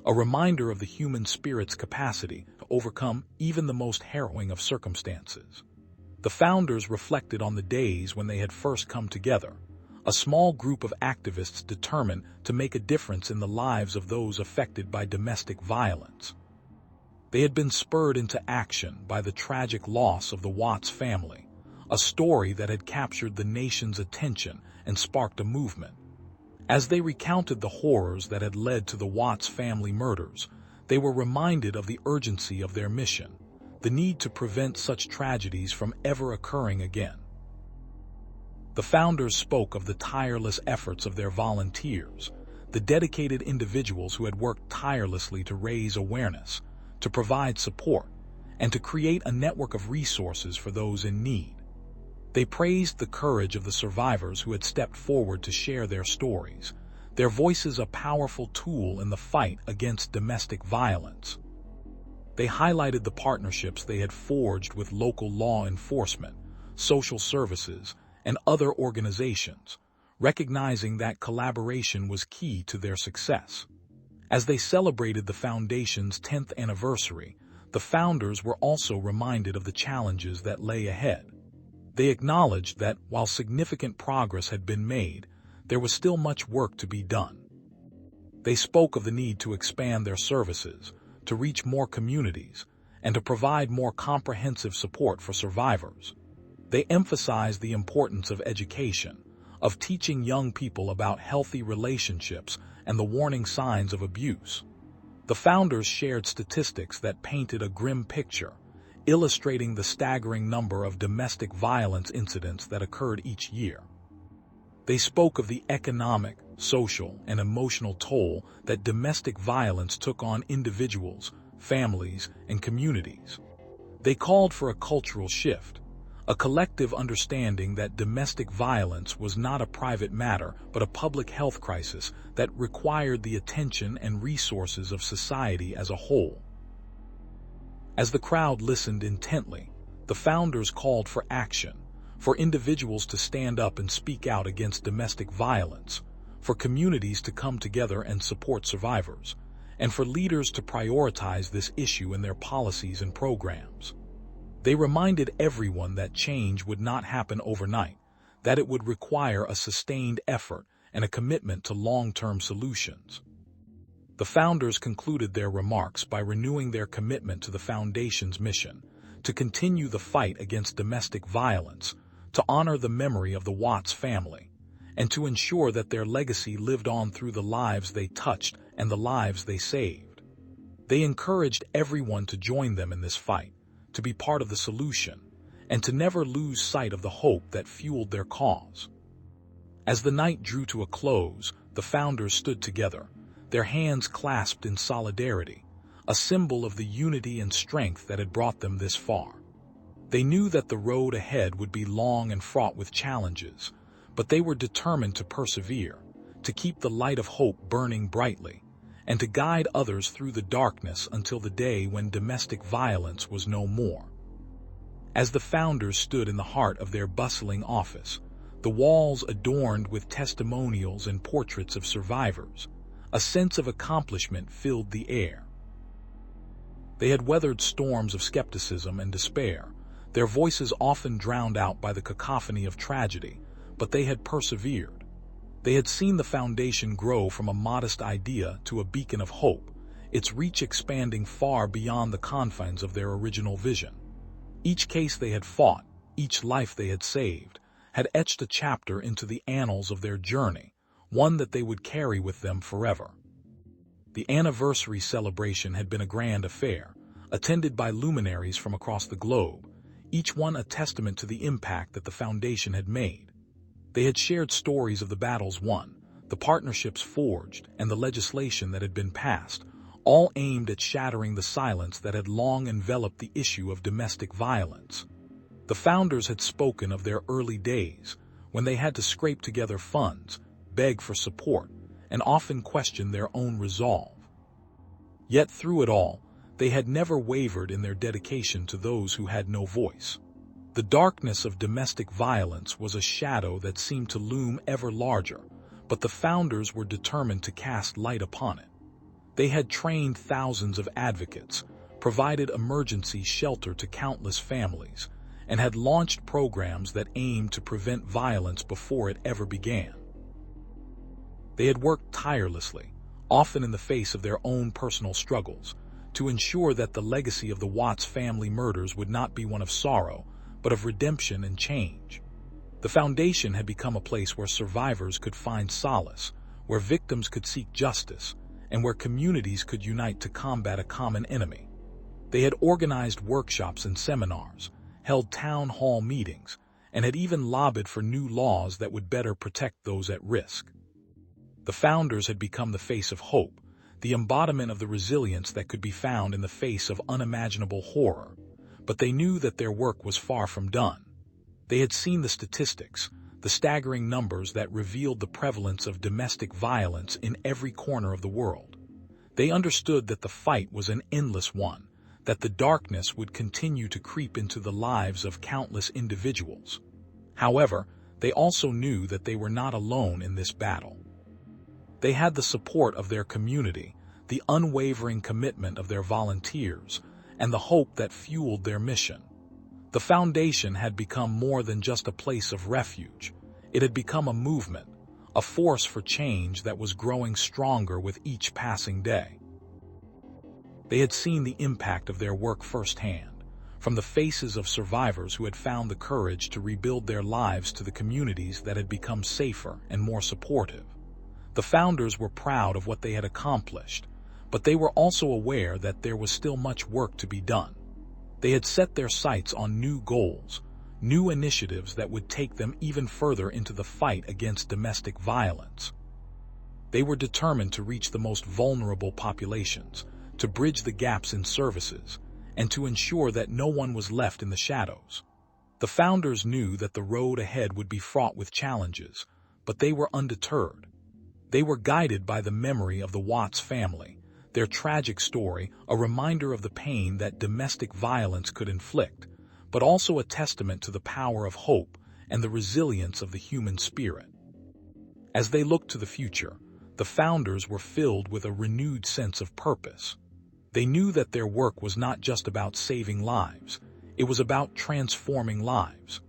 a reminder of the human spirit's capacity to overcome even the most harrowing of circumstances. The founders reflected on the days when they had first come together, a small group of activists determined to make a difference in the lives of those affected by domestic violence. They had been spurred into action by the tragic loss of the Watts family, a story that had captured the nation's attention and sparked a movement. As they recounted the horrors that had led to the Watts family murders, they were reminded of the urgency of their mission, the need to prevent such tragedies from ever occurring again. The founders spoke of the tireless efforts of their volunteers, the dedicated individuals who had worked tirelessly to raise awareness, to provide support, and to create a network of resources for those in need. They praised the courage of the survivors who had stepped forward to share their stories, their voices a powerful tool in the fight against domestic violence. They highlighted the partnerships they had forged with local law enforcement, social services, and other organizations, recognizing that collaboration was key to their success. As they celebrated the Foundation's 10th anniversary, the founders were also reminded of the challenges that lay ahead. They acknowledged that, while significant progress had been made, there was still much work to be done. They spoke of the need to expand their services, to reach more communities, and to provide more comprehensive support for survivors. They emphasized the importance of education, of teaching young people about healthy relationships and the warning signs of abuse. The founders shared statistics that painted a grim picture, illustrating the staggering number of domestic violence incidents that occurred each year. They spoke of the economic, social, and emotional toll that domestic violence took on individuals, families, and communities. They called for a cultural shift, a collective understanding that domestic violence was not a private matter but a public health crisis that required the attention and resources of society as a whole. As the crowd listened intently, the founders called for action, for individuals to stand up and speak out against domestic violence, for communities to come together and support survivors, and for leaders to prioritize this issue in their policies and programs. They reminded everyone that change would not happen overnight, that it would require a sustained effort and a commitment to long-term solutions. The founders concluded their remarks by renewing their commitment to the Foundation's mission, to continue the fight against domestic violence, to honor the memory of the Watts family, and to ensure that their legacy lived on through the lives they touched and the lives they saved. They encouraged everyone to join them in this fight, to be part of the solution, and to never lose sight of the hope that fueled their cause. As the night drew to a close, the founders stood together, their hands clasped in solidarity, a symbol of the unity and strength that had brought them this far. They knew that the road ahead would be long and fraught with challenges, but they were determined to persevere, to keep the light of hope burning brightly, and to guide others through the darkness until the day when domestic violence was no more. As the founders stood in the heart of their bustling office, the walls adorned with testimonials and portraits of survivors, a sense of accomplishment filled the air. They had weathered storms of skepticism and despair, their voices often drowned out by the cacophony of tragedy, but they had persevered. They had seen the Foundation grow from a modest idea to a beacon of hope, its reach expanding far beyond the confines of their original vision. Each case they had fought, each life they had saved, had etched a chapter into the annals of their journey, one that they would carry with them forever. The anniversary celebration had been a grand affair, attended by luminaries from across the globe, each one a testament to the impact that the Foundation had made. They had shared stories of the battles won, the partnerships forged, and the legislation that had been passed, all aimed at shattering the silence that had long enveloped the issue of domestic violence. The founders had spoken of their early days, when they had to scrape together funds, beg for support, and often question their own resolve. Yet through it all, they had never wavered in their dedication to those who had no voice. The darkness of domestic violence was a shadow that seemed to loom ever larger, but the founders were determined to cast light upon it. They had trained thousands of advocates, provided emergency shelter to countless families, and had launched programs that aimed to prevent violence before it ever began. They had worked tirelessly, often in the face of their own personal struggles, to ensure that the legacy of the Watts family murders would not be one of sorrow, but of redemption and change. The Foundation had become a place where survivors could find solace, where victims could seek justice, and where communities could unite to combat a common enemy. They had organized workshops and seminars, held town hall meetings, and had even lobbied for new laws that would better protect those at risk. The founders had become the face of hope, the embodiment of the resilience that could be found in the face of unimaginable horror. But they knew that their work was far from done. They had seen the statistics, the staggering numbers that revealed the prevalence of domestic violence in every corner of the world. They understood that the fight was an endless one, that the darkness would continue to creep into the lives of countless individuals. However, they also knew that they were not alone in this battle. They had the support of their community, the unwavering commitment of their volunteers, and the hope that fueled their mission. The foundation had become more than just a place of refuge. It had become a movement, a force for change that was growing stronger with each passing day. They had seen the impact of their work firsthand, from the faces of survivors who had found the courage to rebuild their lives to the communities that had become safer and more supportive. The founders were proud of what they had accomplished, but they were also aware that there was still much work to be done. They had set their sights on new goals, new initiatives that would take them even further into the fight against domestic violence. They were determined to reach the most vulnerable populations, to bridge the gaps in services, and to ensure that no one was left in the shadows. The founders knew that the road ahead would be fraught with challenges, but they were undeterred. They were guided by the memory of the Watts family, their tragic story, a reminder of the pain that domestic violence could inflict, but also a testament to the power of hope and the resilience of the human spirit. As they looked to the future, the founders were filled with a renewed sense of purpose. They knew that their work was not just about saving lives, it was about transforming lives.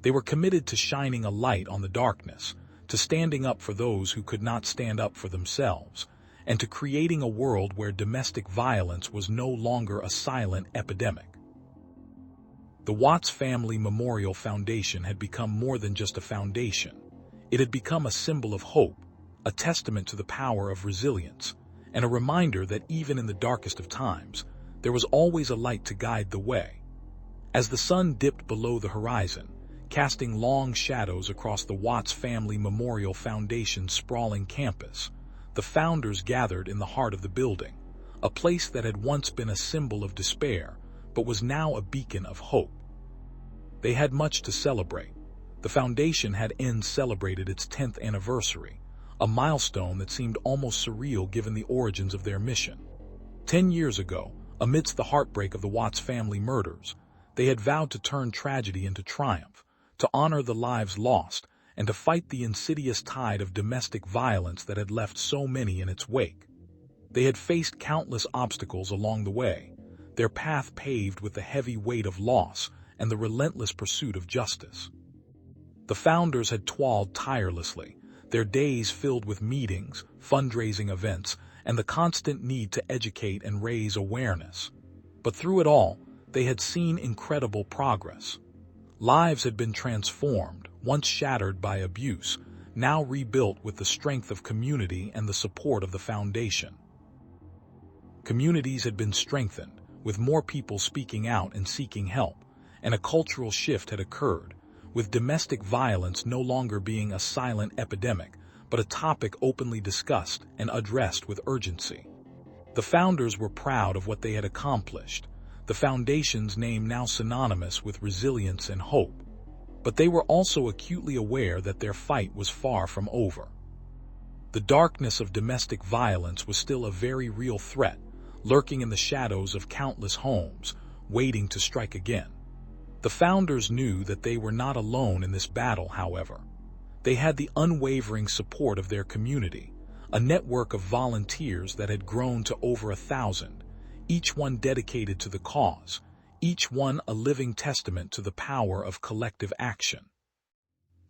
They were committed to shining a light on the darkness, to standing up for those who could not stand up for themselves, and to creating a world where domestic violence was no longer a silent epidemic. The Watts Family Memorial Foundation had become more than just a foundation. It had become a symbol of hope, a testament to the power of resilience, and a reminder that even in the darkest of times, there was always a light to guide the way. As the sun dipped below the horizon, casting long shadows across the Watts Family Memorial Foundation's sprawling campus, the founders gathered in the heart of the building, a place that had once been a symbol of despair, but was now a beacon of hope. They had much to celebrate. The foundation had celebrated its 10th anniversary, a milestone that seemed almost surreal given the origins of their mission. 10 years ago, amidst the heartbreak of the Watts family murders, they had vowed to turn tragedy into triumph, to honor the lives lost, and to fight the insidious tide of domestic violence that had left so many in its wake. They had faced countless obstacles along the way, their path paved with the heavy weight of loss and the relentless pursuit of justice. The founders had toiled tirelessly, their days filled with meetings, fundraising events, and the constant need to educate and raise awareness. But through it all, they had seen incredible progress. Lives had been transformed, once shattered by abuse, now rebuilt with the strength of community and the support of the foundation. Communities had been strengthened, with more people speaking out and seeking help, and a cultural shift had occurred, with domestic violence no longer being a silent epidemic, but a topic openly discussed and addressed with urgency. The founders were proud of what they had accomplished, the foundation's name now synonymous with resilience and hope. But they were also acutely aware that their fight was far from over. The darkness of domestic violence was still a very real threat, lurking in the shadows of countless homes, waiting to strike again. The founders knew that they were not alone in this battle, however. They had the unwavering support of their community, a network of volunteers that had grown to over 1,000, each one dedicated to the cause, each one a living testament to the power of collective action.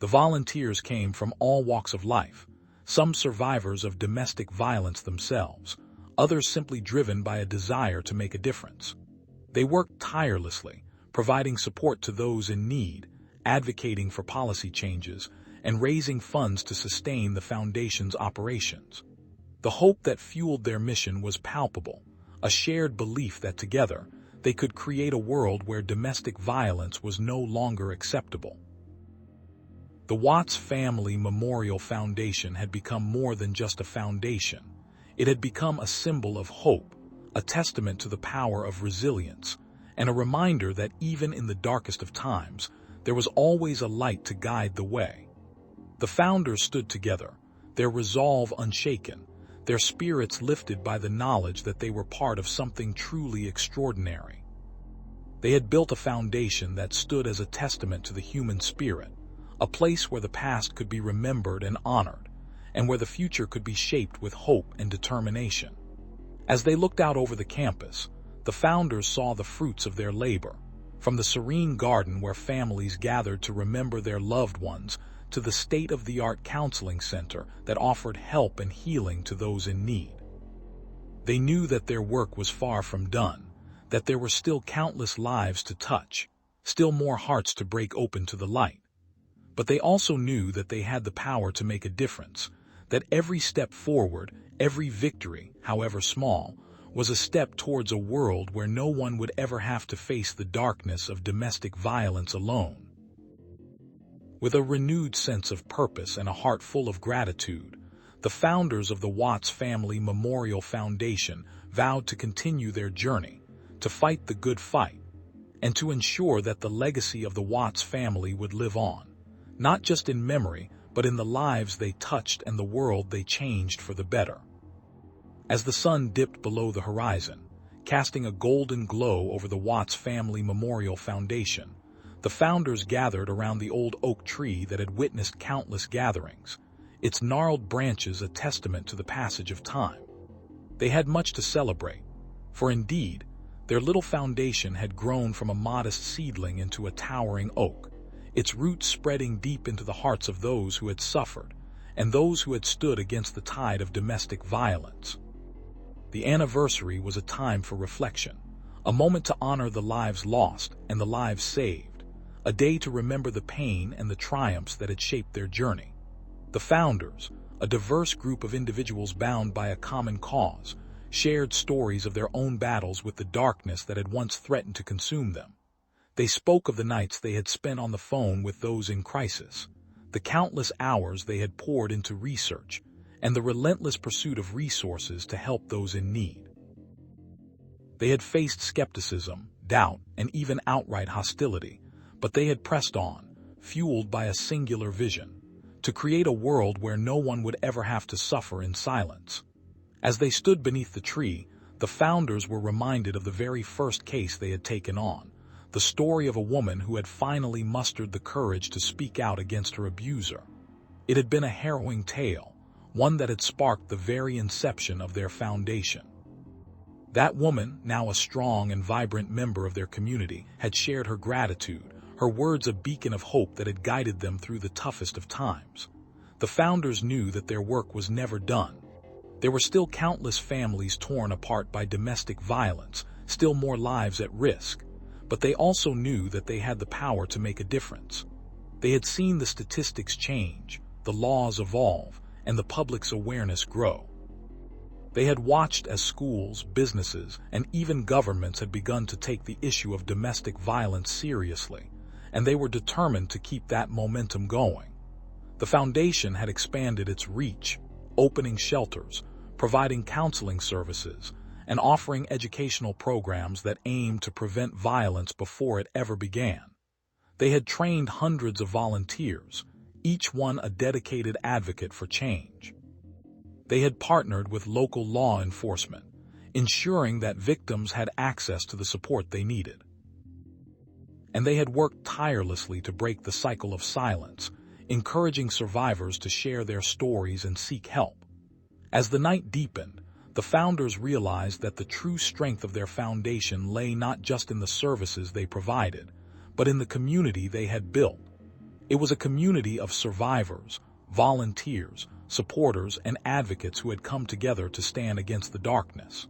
The volunteers came from all walks of life, some survivors of domestic violence themselves, others simply driven by a desire to make a difference. They worked tirelessly, providing support to those in need, advocating for policy changes, and raising funds to sustain the foundation's operations. The hope that fueled their mission was palpable, a shared belief that together they could create a world where domestic violence was no longer acceptable. The Watts Family Memorial Foundation had become more than just a foundation. It had become a symbol of hope, a testament to the power of resilience, and a reminder that even in the darkest of times, there was always a light to guide the way. The founders stood together, their resolve unshaken, their spirits lifted by the knowledge that they were part of something truly extraordinary. They had built a foundation that stood as a testament to the human spirit, a place where the past could be remembered and honored, and where the future could be shaped with hope and determination. As they looked out over the campus, the founders saw the fruits of their labor, from the serene garden where families gathered to remember their loved ones to the state-of-the-art counseling center that offered help and healing to those in need. They knew that their work was far from done, that there were still countless lives to touch, still more hearts to break open to the light. But they also knew that they had the power to make a difference, that every step forward, every victory, however small, was a step towards a world where no one would ever have to face the darkness of domestic violence alone. With a renewed sense of purpose and a heart full of gratitude, the founders of the Watts Family Memorial Foundation vowed to continue their journey, to fight the good fight, and to ensure that the legacy of the Watts family would live on, not just in memory, but in the lives they touched and the world they changed for the better. As the sun dipped below the horizon, casting a golden glow over the Watts Family Memorial Foundation, the founders gathered around the old oak tree that had witnessed countless gatherings, its gnarled branches a testament to the passage of time. They had much to celebrate, for indeed, their little foundation had grown from a modest seedling into a towering oak, its roots spreading deep into the hearts of those who had suffered and those who had stood against the tide of domestic violence. The anniversary was a time for reflection, a moment to honor the lives lost and the lives saved, a day to remember the pain and the triumphs that had shaped their journey. The founders, a diverse group of individuals bound by a common cause, shared stories of their own battles with the darkness that had once threatened to consume them. They spoke of the nights they had spent on the phone with those in crisis, the countless hours they had poured into research, and the relentless pursuit of resources to help those in need. They had faced skepticism, doubt, and even outright hostility, but they had pressed on, fueled by a singular vision, to create a world where no one would ever have to suffer in silence. As they stood beneath the tree, the founders were reminded of the very first case they had taken on, the story of a woman who had finally mustered the courage to speak out against her abuser. It had been a harrowing tale, one that had sparked the very inception of their foundation. That woman, now a strong and vibrant member of their community, had shared her gratitude, her words a beacon of hope that had guided them through the toughest of times. The founders knew that their work was never done. There were still countless families torn apart by domestic violence, still more lives at risk, but they also knew that they had the power to make a difference. They had seen the statistics change, the laws evolve, and the public's awareness grow. They had watched as schools, businesses, and even governments had begun to take the issue of domestic violence seriously, and they were determined to keep that momentum going. The foundation had expanded its reach, opening shelters, providing counseling services, and offering educational programs that aimed to prevent violence before it ever began. They had trained hundreds of volunteers, each one a dedicated advocate for change. They had partnered with local law enforcement, ensuring that victims had access to the support they needed. And they had worked tirelessly to break the cycle of silence, encouraging survivors to share their stories and seek help. As the night deepened, the founders realized that the true strength of their foundation lay not just in the services they provided, but in the community they had built. It was a community of survivors, volunteers, supporters, and advocates who had come together to stand against the darkness.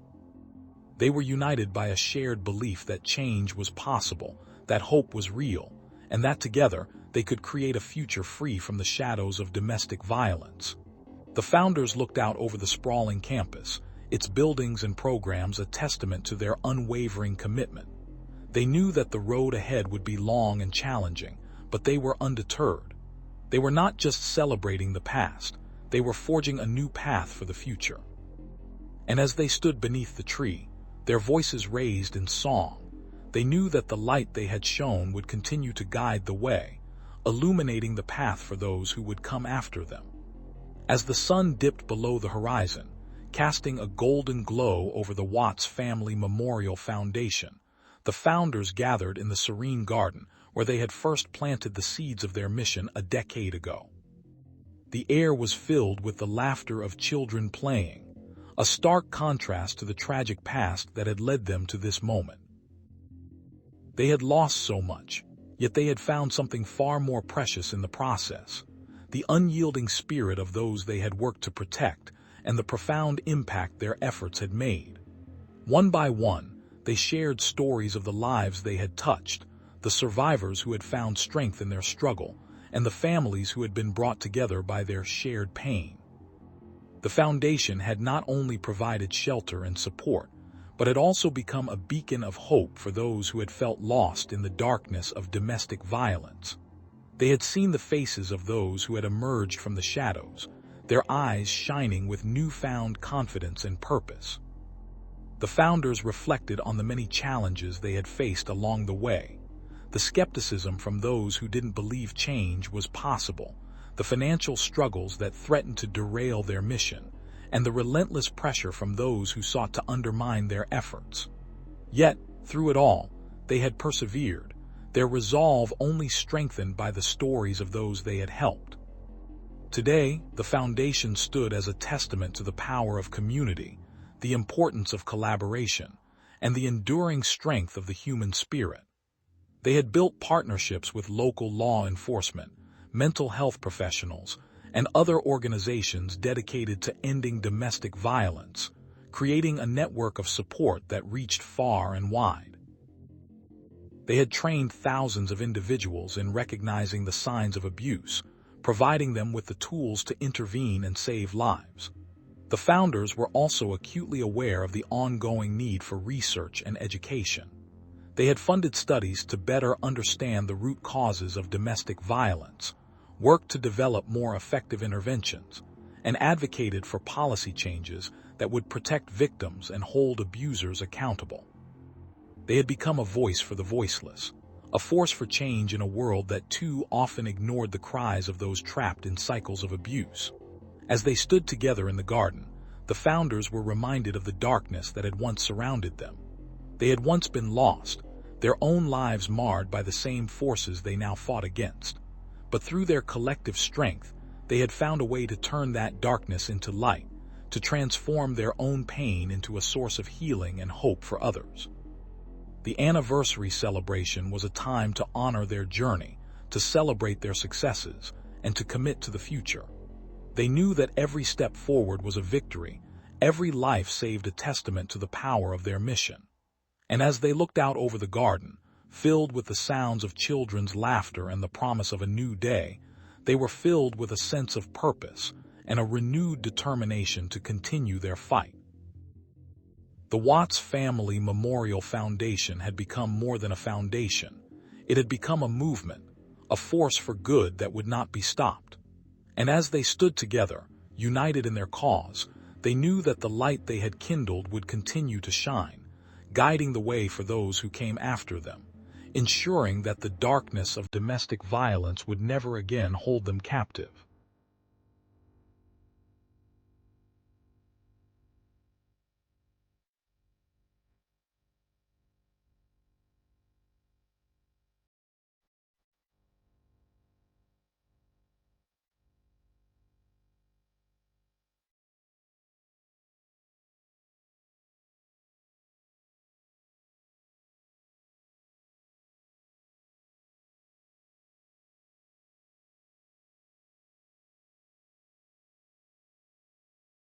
They were united by a shared belief that change was possible, that hope was real, and that together they could create a future free from the shadows of domestic violence. The founders looked out over the sprawling campus, its buildings and programs a testament to their unwavering commitment. They knew that the road ahead would be long and challenging, but they were undeterred. They were not just celebrating the past, they were forging a new path for the future. And as they stood beneath the tree, their voices raised in song, they knew that the light they had shown would continue to guide the way, illuminating the path for those who would come after them. As the sun dipped below the horizon, casting a golden glow over the Watts Family Memorial Foundation, the founders gathered in the serene garden where they had first planted the seeds of their mission a decade ago. The air was filled with the laughter of children playing, a stark contrast to the tragic past that had led them to this moment. They had lost so much, yet they had found something far more precious in the process: the unyielding spirit of those they had worked to protect and the profound impact their efforts had made. One by one, they shared stories of the lives they had touched, the survivors who had found strength in their struggle, and the families who had been brought together by their shared pain. The foundation had not only provided shelter and support, but had also become a beacon of hope for those who had felt lost in the darkness of domestic violence. They had seen the faces of those who had emerged from the shadows, their eyes shining with newfound confidence and purpose. The founders reflected on the many challenges they had faced along the way: the skepticism from those who didn't believe change was possible, the financial struggles that threatened to derail their mission, and the relentless pressure from those who sought to undermine their efforts. Yet, through it all, they had persevered, their resolve only strengthened by the stories of those they had helped. Today, the foundation stood as a testament to the power of community, the importance of collaboration, and the enduring strength of the human spirit. They had built partnerships with local law enforcement, mental health professionals, and other organizations dedicated to ending domestic violence, creating a network of support that reached far and wide. They had trained thousands of individuals in recognizing the signs of abuse, providing them with the tools to intervene and save lives. The founders were also acutely aware of the ongoing need for research and education. They had funded studies to better understand the root causes of domestic violence, worked to develop more effective interventions, and advocated for policy changes that would protect victims and hold abusers accountable. They had become a voice for the voiceless, a force for change in a world that too often ignored the cries of those trapped in cycles of abuse. As they stood together in the garden, the founders were reminded of the darkness that had once surrounded them. They had once been lost, their own lives marred by the same forces they now fought against. But through their collective strength, they had found a way to turn that darkness into light, to transform their own pain into a source of healing and hope for others. The anniversary celebration was a time to honor their journey, to celebrate their successes, and to commit to the future. They knew that every step forward was a victory, every life saved a testament to the power of their mission. And as they looked out over the garden, filled with the sounds of children's laughter and the promise of a new day, they were filled with a sense of purpose and a renewed determination to continue their fight. The Watts Family Memorial Foundation had become more than a foundation. It had become a movement, a force for good that would not be stopped. And as they stood together, united in their cause, they knew that the light they had kindled would continue to shine, guiding the way for those who came after them, ensuring that the darkness of domestic violence would never again hold them captive.